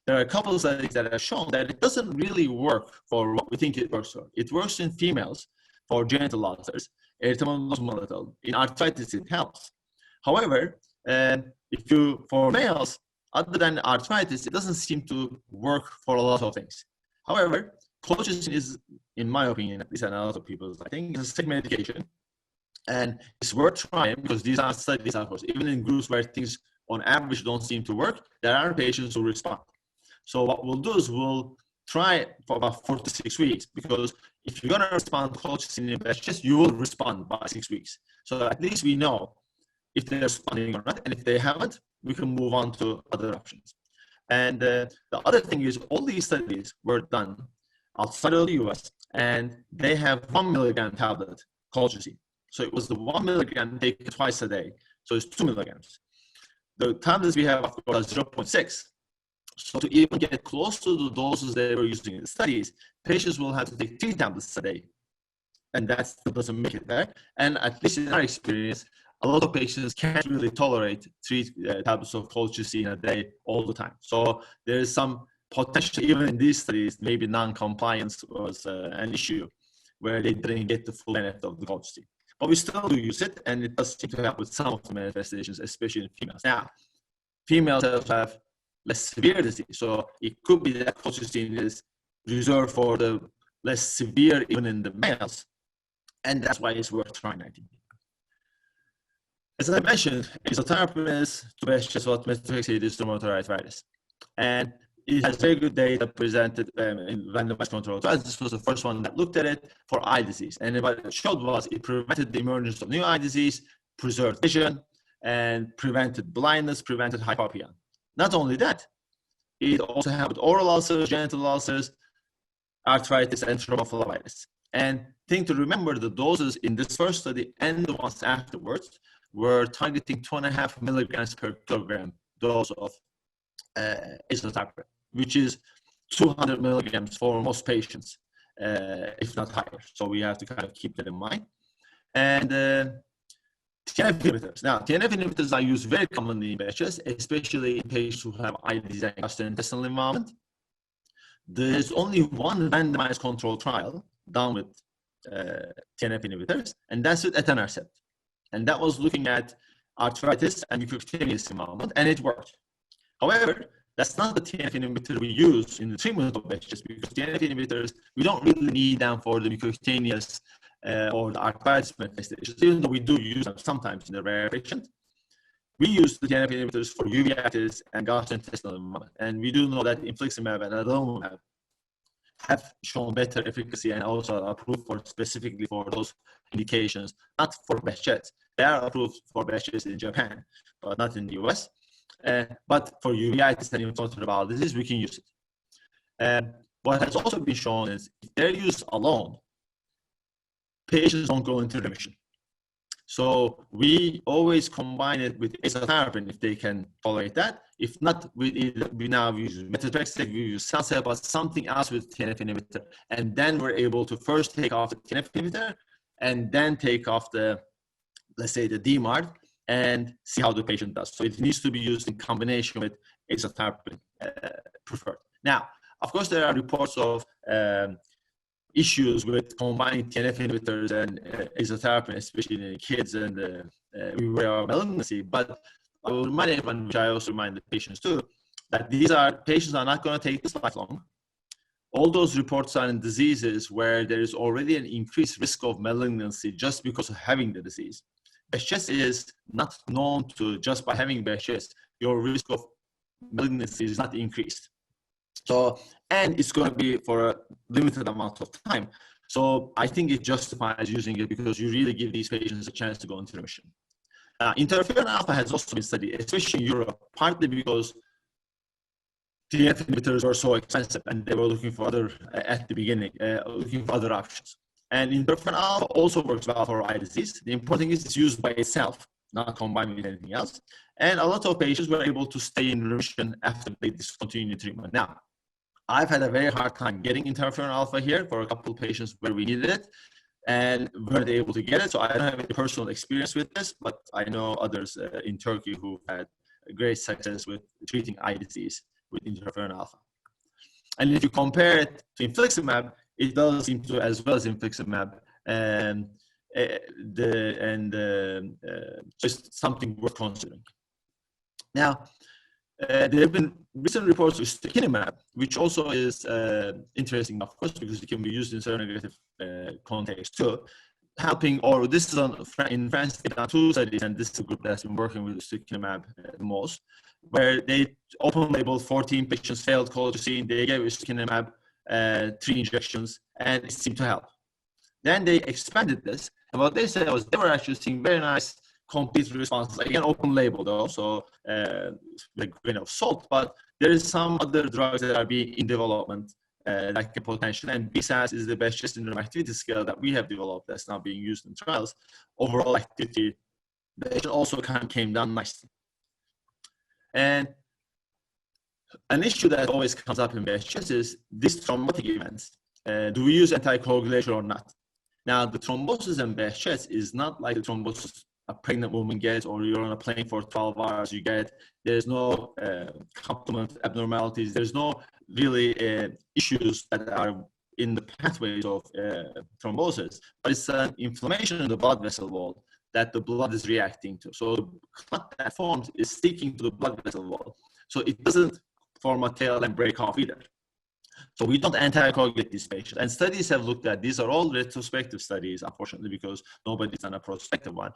[SPEAKER 4] There are a couple of studies that have shown that it doesn't really work for what we think it works for. It works in females for genital ulcers, erythromelalgia. In arthritis, it helps. However, for males, other than arthritis, it doesn't seem to work for a lot of things. However, colchicine is, in my opinion, at least and a lot of people's, I think, it's a safe medication. And it's worth trying because these are studies, of course, even in groups where things on average don't seem to work, there are patients who respond. So what we'll do is we'll try it for about 4 to 6 weeks, because if you're going to respond to colchicine in Behcet, you will respond by 6 weeks. So at least we know if they're responding or not, and if they haven't, we can move on to other options. And the other thing is, all these studies were done outside of the US, and they have 1 milligram tablet colchicine. So it was the 1 milligram taken twice a day. So it's 2 milligrams. The tablets we have, of course, are 0.6. So to even get close to the doses they were using in the studies, patients will have to take 3 tablets a day. And that still doesn't make it there. And at least in our experience, a lot of patients can't really tolerate 3 tablets of colchicine a day all the time. So there is some potential, even in these studies, maybe non-compliance was an issue where they didn't get the full benefit of the colchicine. But we still do use it, and it does seem to help with some of the manifestations, especially in females. Now, females have less severe disease, so it could be that colchicine is reserved for the less severe, even in the males, and that's why it's worth trying, I think. As I mentioned, azathioprine is to Behcet what methotrexate is to rheumatoid arthritis, and it has very good data presented in randomized controlled trials. This was the first one that looked at it for eye disease. And what it showed was it prevented the emergence of new eye disease, preserved vision, and prevented blindness, prevented hypopia. Not only that, it also helped oral ulcers, genital ulcers, arthritis, and thrombophlebitis. And thing to remember, the doses in this first study and the ones afterwards were targeting 2.5 milligrams per kilogram dose of azathioprine, which is 200 milligrams for most patients. if not higher. So we have to kind of keep that in mind. And TNF inhibitors. Now, TNF inhibitors are used very commonly in Behcet, especially in patients who have IDs and gastrointestinal involvement. There's only one randomized control trial done with TNF inhibitors, and that's with etanercept. And that was looking at arthritis and mucocutaneous involvement, and it worked. However, that's not the TNF inhibitor we use in the treatment of Behcet, because TNF inhibitors, we don't really need them for the mucocutaneous or the arthritis manifestations, even though we do use them sometimes in the rare patient. We use the TNF inhibitors for uveitis and gastrointestinal involvement. And we do know that infliximab and adalimumab have shown better efficacy and also approved for specifically for those indications, not for Behcet. They are approved for Behcet in Japan, but not in the US. But for uveitis and inflammatory bowel disease, we can use it. What has also been shown is if they're used alone, patients don't go into remission. So we always combine it with azathioprine if they can tolerate that. If not, we now use methotrexate, we use salsartan, something else with TNF inhibitor, and then we're able to first take off the TNF inhibitor and then take off the, let's say, the DMARD and see how the patient does. So it needs to be used in combination with azathioprine preferred. Now, of course, there are reports of issues with combining TNF inhibitors and azathioprine, especially in kids and malignancy. But I will remind everyone, which I also remind the patients too, that patients are not going to take this lifelong. All those reports are in diseases where there is already an increased risk of malignancy just because of having the disease. Behcet is not known to, just by having Behcet, your risk of malignancy is not increased. So, and it's going to be for a limited amount of time. So I think it justifies using it because you really give these patients a chance to go into remission. Interferon alpha has also been studied, especially in Europe, partly because TNF inhibitors were so expensive and they were looking for at the beginning, looking for other options. And interferon alpha also works well for eye disease. The important thing is it's used by itself, not combined with anything else. And a lot of patients were able to stay in remission after they discontinued treatment. Now, I've had a very hard time getting interferon alpha here for a couple of patients where we needed it and weren't able to get it. So I don't have any personal experience with this, but I know others in Turkey who had great success with treating eye disease with interferon alpha. And if you compare it to infliximab, it does seem to, as well as infliximab, just something worth considering. Now, there have been recent reports with ustekinumab, which also is interesting, of course, because it can be used in seronegative context too, helping, or this is in France, they've done 2 studies, and this is a group that's been working with ustekinumab the most, where they open label 14 patients failed colchicine, they gave ustekinumab 3 injections, and it seemed to help. Then they expanded this, and what they said was they were actually seeing very nice complete responses, again, open label though, so with a grain of salt, but there is some other drugs that are being in development that can potentially, and BSAS is the best syndrome activity scale that we have developed that's now being used in trials. Overall activity, that also kind of came down nicely. And an issue that always comes up in Behcet is these thrombotic events. Do we use anticoagulation or not? Now, the thrombosis in Behcet is not like the thrombosis a pregnant woman gets, or you're on a plane for 12 hours, you get. There's no complement abnormalities. There's no really issues that are in the pathways of thrombosis, but it's an inflammation in the blood vessel wall that the blood is reacting to. So the clot that forms is sticking to the blood vessel wall. So it doesn't form a tail and break off either. So we don't anticoagulate these patients. And studies have looked at, these are all retrospective studies, unfortunately, because nobody's done a prospective one.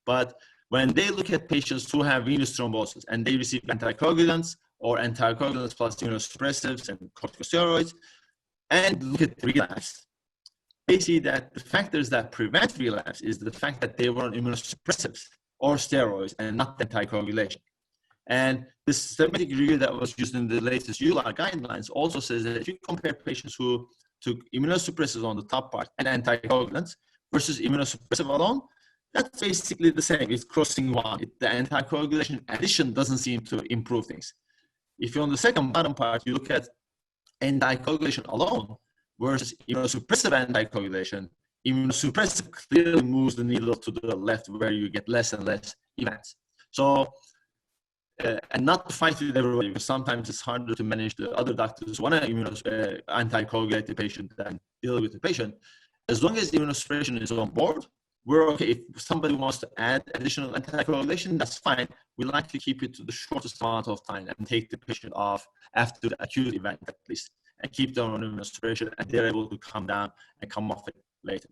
[SPEAKER 4] But when they look at patients who have venous thrombosis and they receive anticoagulants or anticoagulants plus immunosuppressives and corticosteroids, and look at relapse, they see that the factors that prevent relapse is the fact that they were on immunosuppressives or steroids and not anticoagulation. And this systematic review that was used in the latest EULAR guidelines also says that if you compare patients who took immunosuppressives on the top part and anticoagulants versus immunosuppressive alone, that's basically the same. It's crossing one. The anticoagulation addition doesn't seem to improve things. If you're on the second bottom part, you look at anticoagulation alone, versus immunosuppressive anticoagulation, immunosuppressive clearly moves the needle to the left where you get less and less events. So, and not to fight with everybody, because sometimes it's harder to manage. The other doctors want to anticoagulate the patient than deal with the patient. As long as immunosuppression is on board, we're okay. If somebody wants to add additional anticoagulation, that's fine. We like to keep it to the shortest amount of time and take the patient off after the acute event at least, and keep them on immunosuppression, and they're able to come down and come off it later.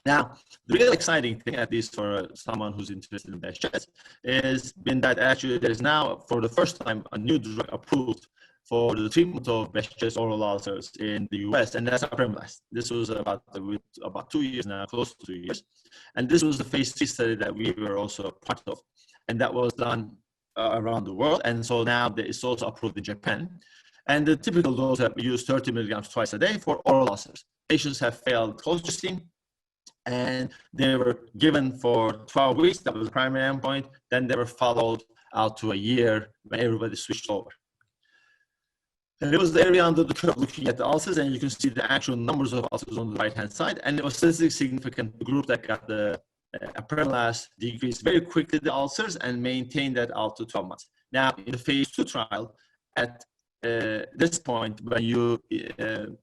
[SPEAKER 4] Now, the real exciting thing, at least for someone who's interested in Behcet, is been that actually there is now, for the first time, a new drug approved for the treatment of Behcet's oral ulcers in the US, and that's apremilast. This was about 2 years now, close to 2 years. And this was the phase 3 study that we were also part of. And that was done around the world. And so now it's also approved in Japan. And the typical dose that we use 30 milligrams twice a day for oral ulcers. Patients have failed colchicine, and they were given for 12 weeks. That was the primary endpoint. Then they were followed out to a year when everybody switched over. And it was the area under the curve looking at the ulcers, and you can see the actual numbers of ulcers on the right-hand side. And it was statistically significant. The group that got the apremilast decreased very quickly the ulcers and maintained that out to 12 months. Now, in the phase 2 trial, at this point, when you, and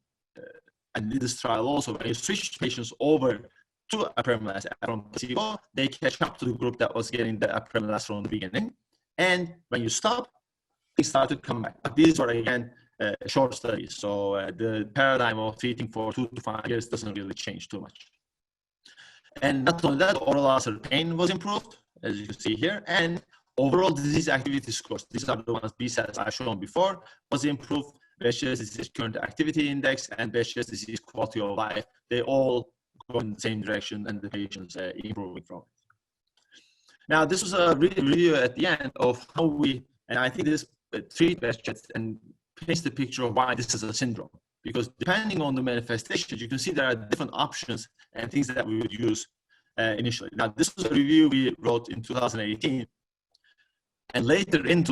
[SPEAKER 4] in this trial also, when you switch patients over to apremilast from placebo, they catch up to the group that was getting the apremilast from the beginning. And when you stop, they start to come back. But these were, again, short studies. So the paradigm of treating for 2 to 5 years doesn't really change too much. And not only that, oral ulcer pain was improved, as you can see here, and overall disease activity scores, these are the ones Behcet I've shown before, was improved. Behcet's disease current activity index and Behcet's disease quality of life, they all go in the same direction, and the patients improving from it. Now, this was a review at the end of how we, and I think this treat Behcet and paints the picture of why this is a syndrome. Because depending on the manifestations, you can see there are different options and things that we would use initially. Now, this was a review we wrote in 2018. And later in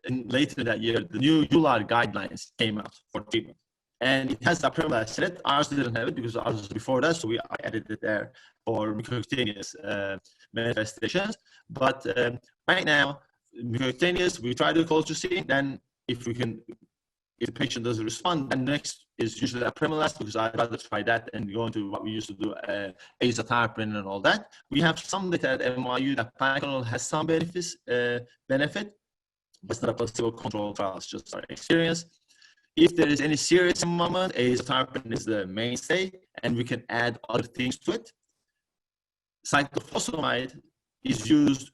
[SPEAKER 4] later that year, the new EULAR guidelines came out for treatment. And it has apremilast in it. Ours didn't have it because ours was before that, so I added it there for mucocutaneous manifestations. But right now, mucocutaneous, we try to colchicine. Then if the patient doesn't respond, then next is usually apremilast, because I'd rather try that and go into what we used to do, azathioprine and all that. We have some data at NYU that Pyconol has some benefit, but it's not a placebo-controlled trial, it's just our experience. If there is any serious involvement, azathioprine is the mainstay, and we can add other things to it. Cyclophosphamide is used,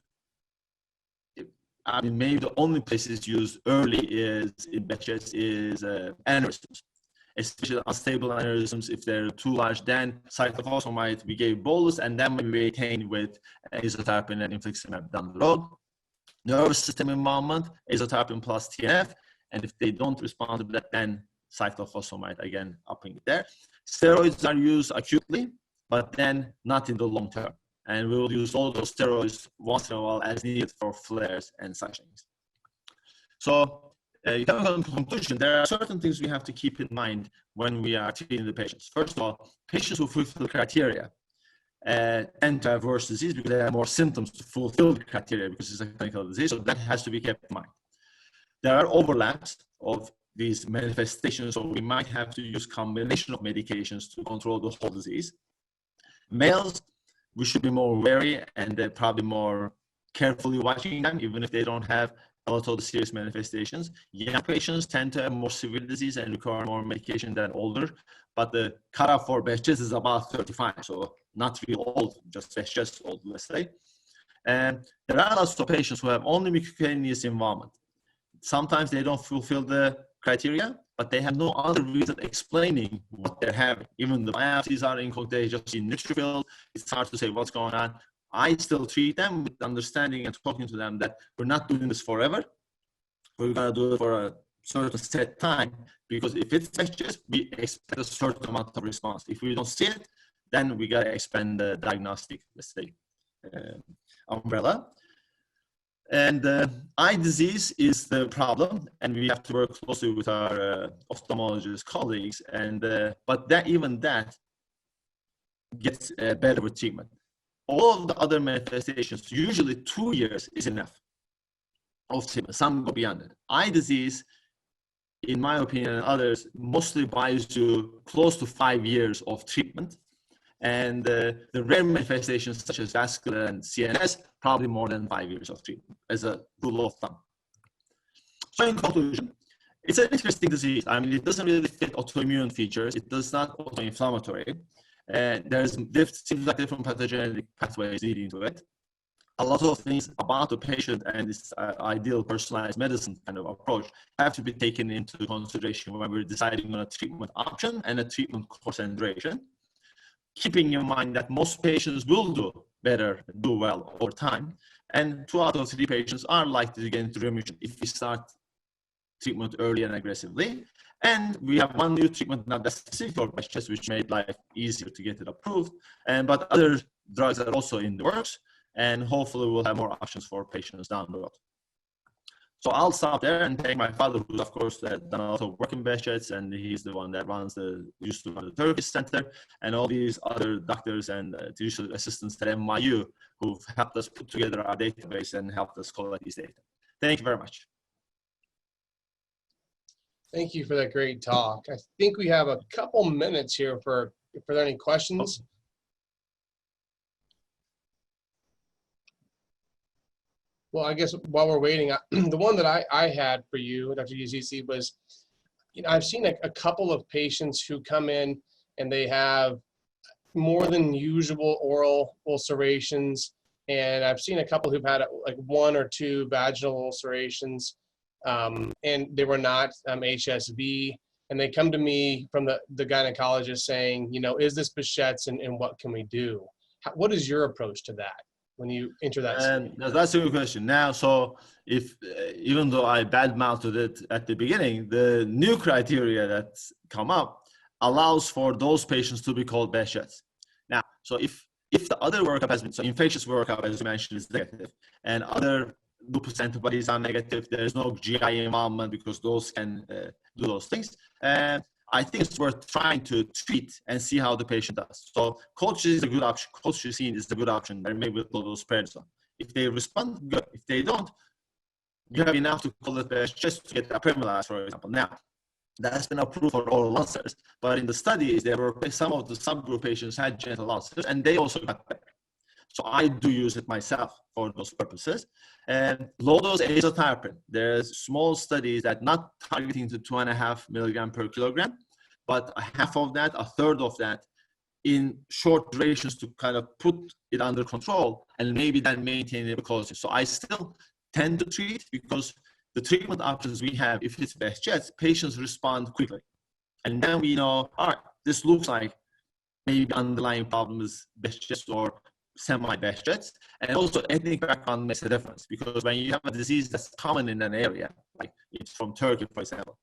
[SPEAKER 4] I mean, maybe the only place it's used early is in Behcet is aneurysms, especially unstable aneurysms. If they're too large, then cyclophosphamide we gave bolus, and then we maintain with azathioprine and infliximab down the road. Nervous system involvement, azathioprine plus TNF, and if they don't respond to that, then cyclophosphamide again upping it there. Steroids are used acutely, but then not in the long term. And we will use all those steroids once in a while as needed for flares and such things. So, coming to the conclusion, there are certain things we have to keep in mind when we are treating the patients. First of all, patients who fulfill the criteria tend to have worse disease because they have more symptoms to fulfill the criteria because it's a clinical disease. So that has to be kept in mind. There are overlaps of these manifestations, so we might have to use combination of medications to control the whole disease. Males, we should be more wary and probably more carefully watching them, even if they don't have a lot of the serious manifestations. Young patients tend to have more severe disease and require more medication than older, but the cutoff for Behcet is about 35, so not real old, just Behcet old, let's say. And there are lots of patients who have only mucocutaneous involvement. Sometimes they don't fulfill the criteria, but they have no other reason explaining what they're having. Even the biopsies are inconclusive, just in neutrophils. It's hard to say what's going on. I still treat them with understanding and talking to them that we're not doing this forever. We're going to do it for a certain set time, because if it's infectious, we expect a certain amount of response. If we don't see it, then we got to expand the diagnostic, let's say, umbrella. And eye disease is the problem, and we have to work closely with our ophthalmologist colleagues. And but even that gets better with treatment. All of the other manifestations, usually 2 years is enough of treatment. Some go beyond it. Eye disease, in my opinion and others, mostly buys you close to 5 years of treatment. And the rare manifestations such as vascular and CNS, probably more than 5 years of treatment as a rule of thumb. So in conclusion, it's an interesting disease. I mean, it doesn't really fit autoimmune features. It does not auto-inflammatory. There's seems like different pathogenic pathways leading to it. A lot of things about the patient and this ideal personalized medicine kind of approach have to be taken into consideration when we're deciding on a treatment option and a treatment course and duration, keeping in mind that most patients will do well over time, and 2 out of 3 patients are likely to get into remission if we start treatment early and aggressively. And we have one new treatment now that's specific for Behcet, which made life easier to get it approved. But other drugs are also in the works, and hopefully we'll have more options for patients down the road. So I'll stop there and thank my father, who's of course done a lot of work in Behcet, and he's the one that used to run the Turkish center, and all these other doctors and judicial assistants at NYU who've helped us put together our database and helped us collect these data. Thank you very much.
[SPEAKER 1] Thank you for that great talk. I think we have a couple minutes here for if there are any questions. Well, I guess while we're waiting, the one that I had for you, Dr. Yazici, was, I've seen a couple of patients who come in and they have more than usual oral ulcerations, and I've seen a couple who've had like 1 or 2 vaginal ulcerations, and they were not HSV, and they come to me from the gynecologist saying, is this Behcet's and what can we do? What is your approach to that when you enter that?
[SPEAKER 4] That's a good question. Now, so if even though I badmouthed it at the beginning, the new criteria that's come up allows for those patients to be called Behcet's. Now, so if the other workup has been, so infectious workup, as you mentioned, is negative, and other lupus antibodies are negative, there is no GI involvement because those can do those things. And I think it's worth trying to treat and see how the patient does. So colchicine is a good option. Colchicine is a good option, and maybe with low-dose prednisone. If they respond, good. If they don't, you have enough to call it just to get apremilast, for example. Now, that's been approved for oral ulcers, but in the studies, there were some of the subgroup patients had genital ulcers, and they also got better. So I do use it myself for those purposes. And low-dose azathioprine, there's small studies that not targeting to 2.5 milligram per kilogram, but a half of that, a third of that, in short durations to kind of put it under control and maybe then maintain the glucose. So I still tend to treat because the treatment options we have, if it's Behcet, patients respond quickly. And then we know, all right, this looks like maybe underlying problem is Behcet or semi-Behcet, and also ethnic background makes a difference because when you have a disease that's common in an area, like it's from Turkey, for example,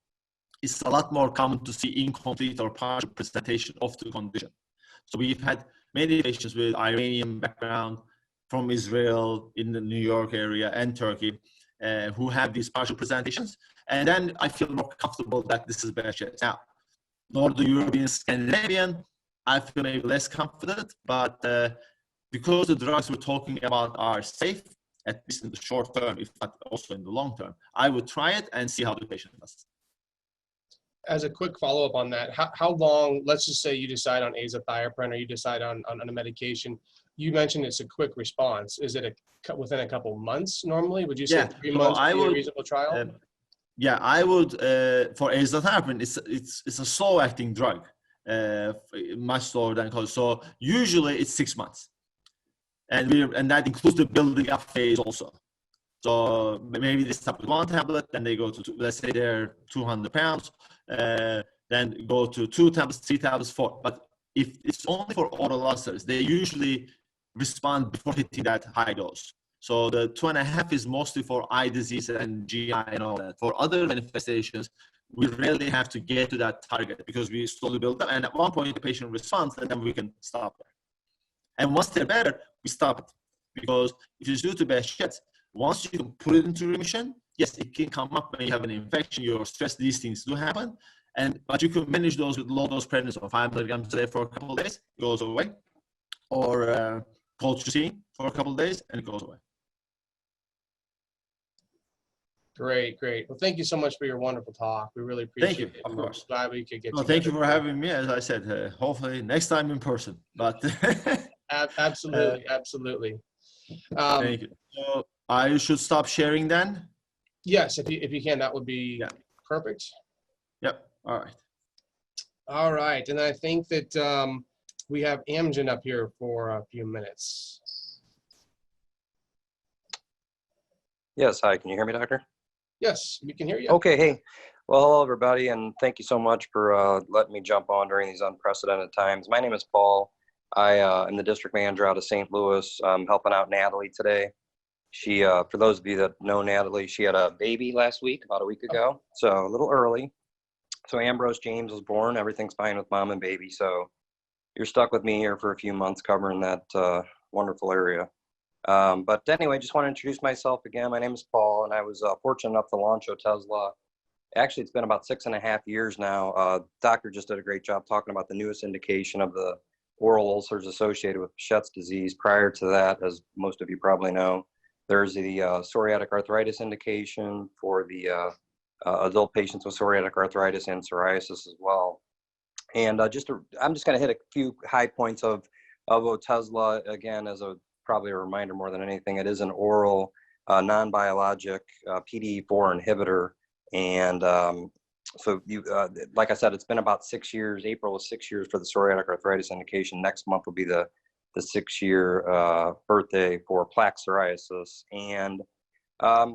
[SPEAKER 4] it's a lot more common to see incomplete or partial presentation of the condition. So we've had many patients with Iranian background from Israel in the New York area and Turkey who have these partial presentations, and then I feel more comfortable that this is Behcet. Now, Northern European, Scandinavian, I feel maybe less confident, but because the drugs we're talking about are safe, at least in the short term, if not also in the long term, I would try it and see how the patient does.
[SPEAKER 1] As a quick follow-up on that, how long, let's just say you decide on azathioprine or you decide on a medication, you mentioned it's a quick response. Is it within a couple months normally? Would you say 3 months would be a reasonable trial?
[SPEAKER 4] Yeah, I would, for azathioprine, it's a slow-acting drug, much slower than colchicine. So usually it's 6 months. And that includes the building up phase also. So maybe they start with 1 tablet, then they go to, let's say they're 200 pounds, then go to 2 tablets, 3 tablets, 4. But if it's only for oral ulcers, they usually respond before hitting that high dose. So the 2.5 is mostly for eye disease and GI and all that. For other manifestations, we rarely have to get to that target because we slowly build up. And at one point, the patient responds, and then we can stop there. And once they're better, we stop it. Because if it's due to Behcet, Once you can put it into remission, yes, it can come up when you have an infection, you're stressed, these things do happen. But you can manage those with low dose prednisone, 5 milligrams a day for a couple of days, it goes away. Or colchicine for a couple of days, and it goes away.
[SPEAKER 1] Great, great. Well, thank you so much for your wonderful talk. We really appreciate
[SPEAKER 4] Thank you,
[SPEAKER 1] it.
[SPEAKER 4] of course.
[SPEAKER 1] Glad we could get
[SPEAKER 4] Well,
[SPEAKER 1] together.
[SPEAKER 4] thank you for having me. As I said, hopefully next time in person. But
[SPEAKER 1] Absolutely, absolutely.
[SPEAKER 4] thank you. So I should stop sharing then?
[SPEAKER 1] Yes, if you can, that would be perfect.
[SPEAKER 4] Yep. All right.
[SPEAKER 1] All right, and I think that we have Amgen up here for a few minutes.
[SPEAKER 6] Yes, hi, can you hear me, Doctor?
[SPEAKER 1] Yes, we can hear you.
[SPEAKER 6] Okay, hey. Well, hello, everybody, and thank you so much for letting me jump on during these unprecedented times. My name is Paul. I am the district manager out of St. Louis. I'm helping out Natalie today. She, for those of you that know Natalie, she had a baby last week, about a week ago, so a little early. So Ambrose James was born. Everything's fine with mom and baby, so you're stuck with me here for a few months covering that wonderful area. But anyway, just want to introduce myself again. My name is Paul, and I was fortunate enough to launch Otezla. Actually, it's been about 6.5 years now. Doctor just did a great job talking about the newest indication of the oral ulcers associated with Behcet's disease. Prior to that, as most of you probably know, there's the psoriatic arthritis indication for the adult patients with psoriatic arthritis and psoriasis as well. And I'm just going to hit a few high points of Otezla again as probably a reminder more than anything. It is an oral non-biologic PDE4 inhibitor. And so like I said, it's been about 6 years. April was 6 years for the psoriatic arthritis indication. Next month will be the 6-year birthday for plaque psoriasis. And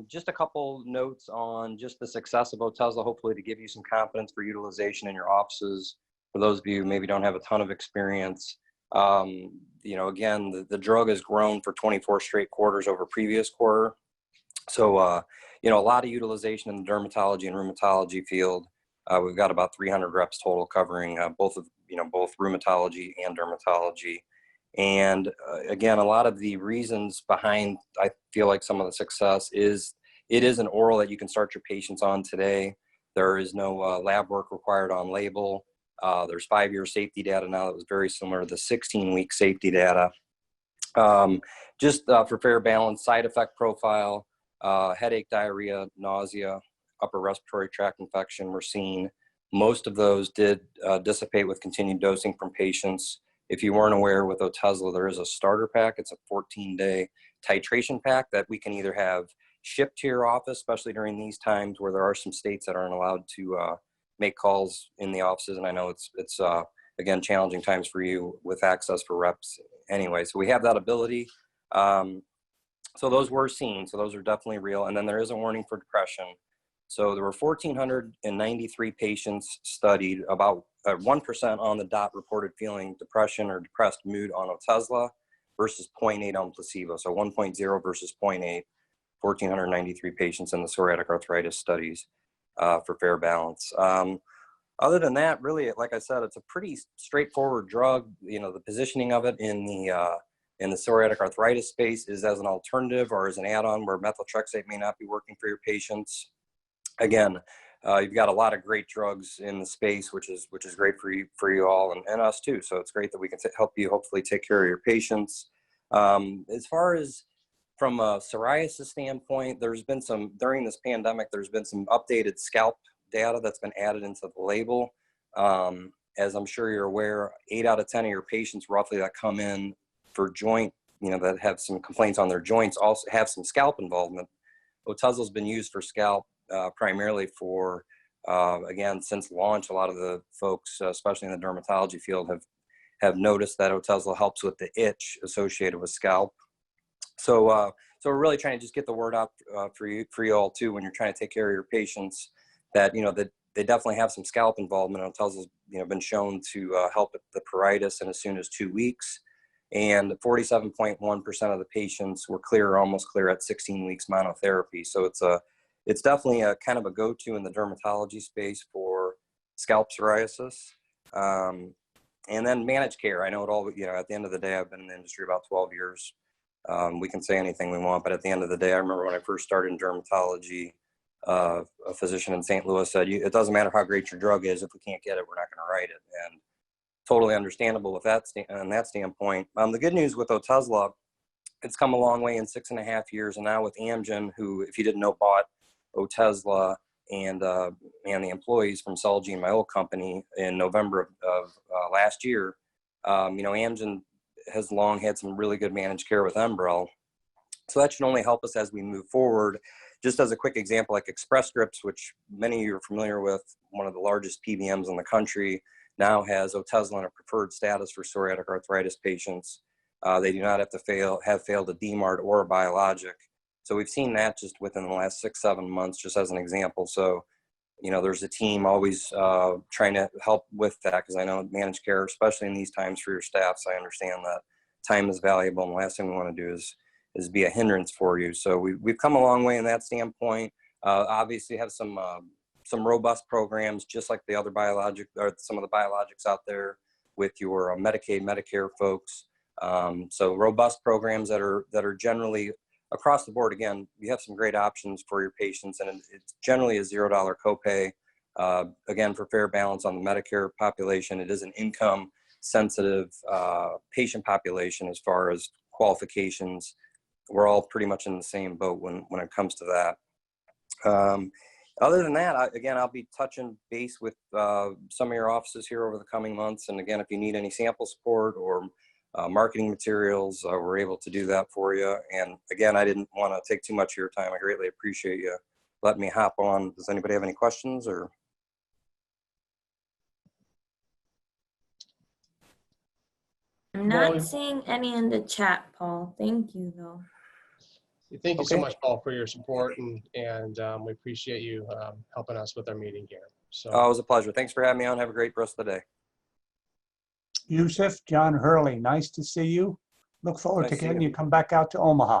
[SPEAKER 6] just a couple notes on just the success of Otezla, hopefully to give you some confidence for utilization in your offices. For those of you who maybe don't have a ton of experience, again, the drug has grown for 24 straight quarters over previous quarter. So, a lot of utilization in the dermatology and rheumatology field. We've got about 300 reps total covering both rheumatology and dermatology. And again, a lot of the reasons behind, I feel like some of the success is, it is an oral that you can start your patients on today. There is no lab work required on label. There's 5-year safety data now that was very similar to the 16-week safety data. Just for fair balance, side effect profile, headache, diarrhea, nausea, upper respiratory tract infection were seen. Most of those did dissipate with continued dosing from patients. If you weren't aware, with Otezla, there is a starter pack. It's a 14-day titration pack that we can either have shipped to your office, especially during these times where there are some states that aren't allowed to make calls in the offices. And I know it's again, challenging times for you with access for reps anyway. So we have that ability. So those were seen. So those are definitely real. And then there is a warning for depression. So there were 1,493 patients studied. About 1% on the dot reported feeling depression or depressed mood on Otezla versus 0.8 on placebo. So 1.0 versus 0.8, 1,493 patients in the psoriatic arthritis studies for fair balance. Other than that, really, like I said, it's a pretty straightforward drug. The positioning of it in the psoriatic arthritis space is as an alternative or as an add-on where methotrexate may not be working for your patients. Again, you've got a lot of great drugs in the space, which is great for you all and us too. So it's great that we can help you hopefully take care of your patients. As far as from a psoriasis standpoint, there's been during this pandemic, there's been some updated scalp data that's been added into the label. As I'm sure you're aware, 8 out of 10 of your patients roughly that come in for joint, that have some complaints on their joints also have some scalp involvement. Otezla's been used for scalp primarily for, again, since launch, a lot of the folks, especially in the dermatology field, have noticed that Otezla helps with the itch associated with scalp. So we're really trying to just get the word out for you all too, when you're trying to take care of your patients, that that they definitely have some scalp involvement. Otezla's been shown to help with the pruritus in as soon as 2 weeks, and 47.1% of the patients were clear or almost clear at 16 weeks monotherapy. So it's definitely a kind of a go-to in the dermatology space for scalp psoriasis. And then managed care. I know it all, at the end of the day, I've been in the industry about 12 years. We can say anything we want, but at the end of the day, I remember when I first started in dermatology, a physician in St. Louis said, it doesn't matter how great your drug is. If we can't get it, we're not going to write it. And totally understandable with that on that standpoint. The good news with Otezla, it's come a long way in 6.5 years. And now with Amgen, who, if you didn't know, bought Otezla and the employees from Celgene, my old company, in November of last year. Amgen has long had some really good managed care with Enbrel. So that should only help us as we move forward. Just as a quick example, like Express Scripts, which many of you are familiar with, one of the largest PBMs in the country, now has Otezla in a preferred status for psoriatic arthritis patients. They do not have to have failed a DMARD or a biologic. So we've seen that just within the last 6-7 months, just as an example. So, there's a team always trying to help with that, because I know managed care, especially in these times for your staffs, I understand that time is valuable, and the last thing we want to do is be a hindrance for you. So we've come a long way in that standpoint. Obviously have some robust programs, just like the other some of the biologics out there with your Medicaid, Medicare folks. So robust programs that are generally across the board. Again, we have some great options for your patients, and it's generally a $0 copay. Again, for fair balance on the Medicare population, it is an income sensitive patient population as far as qualifications. We're all pretty much in the same boat when it comes to that. Other than that, I'll be touching base with some of your offices here over the coming months. And again, if you need any sample support or marketing materials, we're able to do that for you. And again, I didn't want to take too much of your time. I greatly appreciate you letting me hop on. Does anybody have any questions or?
[SPEAKER 5] I'm not seeing any in the chat, Paul. Thank you, though.
[SPEAKER 1] Thank you so much, Paul, for your support, and we appreciate you helping us with our meeting here. So
[SPEAKER 6] it was a pleasure. Thanks for having me on. Have a great rest of the day.
[SPEAKER 7] Yusuf, John Hurley, nice to see you. Look forward
[SPEAKER 6] Nice
[SPEAKER 7] to
[SPEAKER 6] to see
[SPEAKER 7] getting
[SPEAKER 6] you.
[SPEAKER 7] you come back out to Omaha.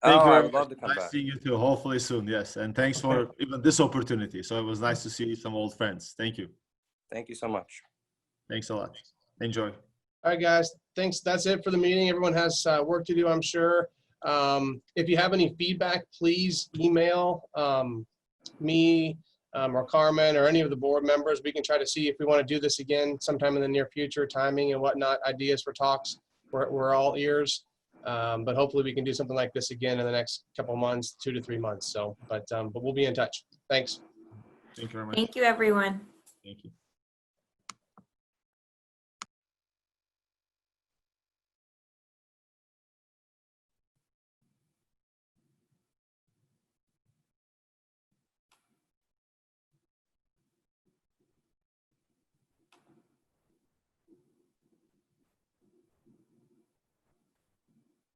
[SPEAKER 4] Thank you
[SPEAKER 6] I
[SPEAKER 4] very
[SPEAKER 6] would
[SPEAKER 4] much.
[SPEAKER 6] love to come
[SPEAKER 4] Nice
[SPEAKER 6] back.
[SPEAKER 4] seeing you too. Hopefully soon. Yes. And thanks for even this opportunity. So it was nice to see some old friends. Thank you.
[SPEAKER 6] Thank you so much.
[SPEAKER 4] Thanks a lot. Enjoy.
[SPEAKER 1] all right, guys, thanks. That's it for the meeting. Everyone has work to do, I'm sure. If you have any feedback, please email me or Carmen or any of the board members. We can try to see if we want to do this again sometime in the near future, timing and whatnot, ideas for talks. We're all ears, but hopefully we can do something like this again in the next couple months, 2 to 3 months. So, but we'll be in touch. Thanks.
[SPEAKER 4] Thank you very much.
[SPEAKER 5] Thank you, everyone.
[SPEAKER 4] Thank you.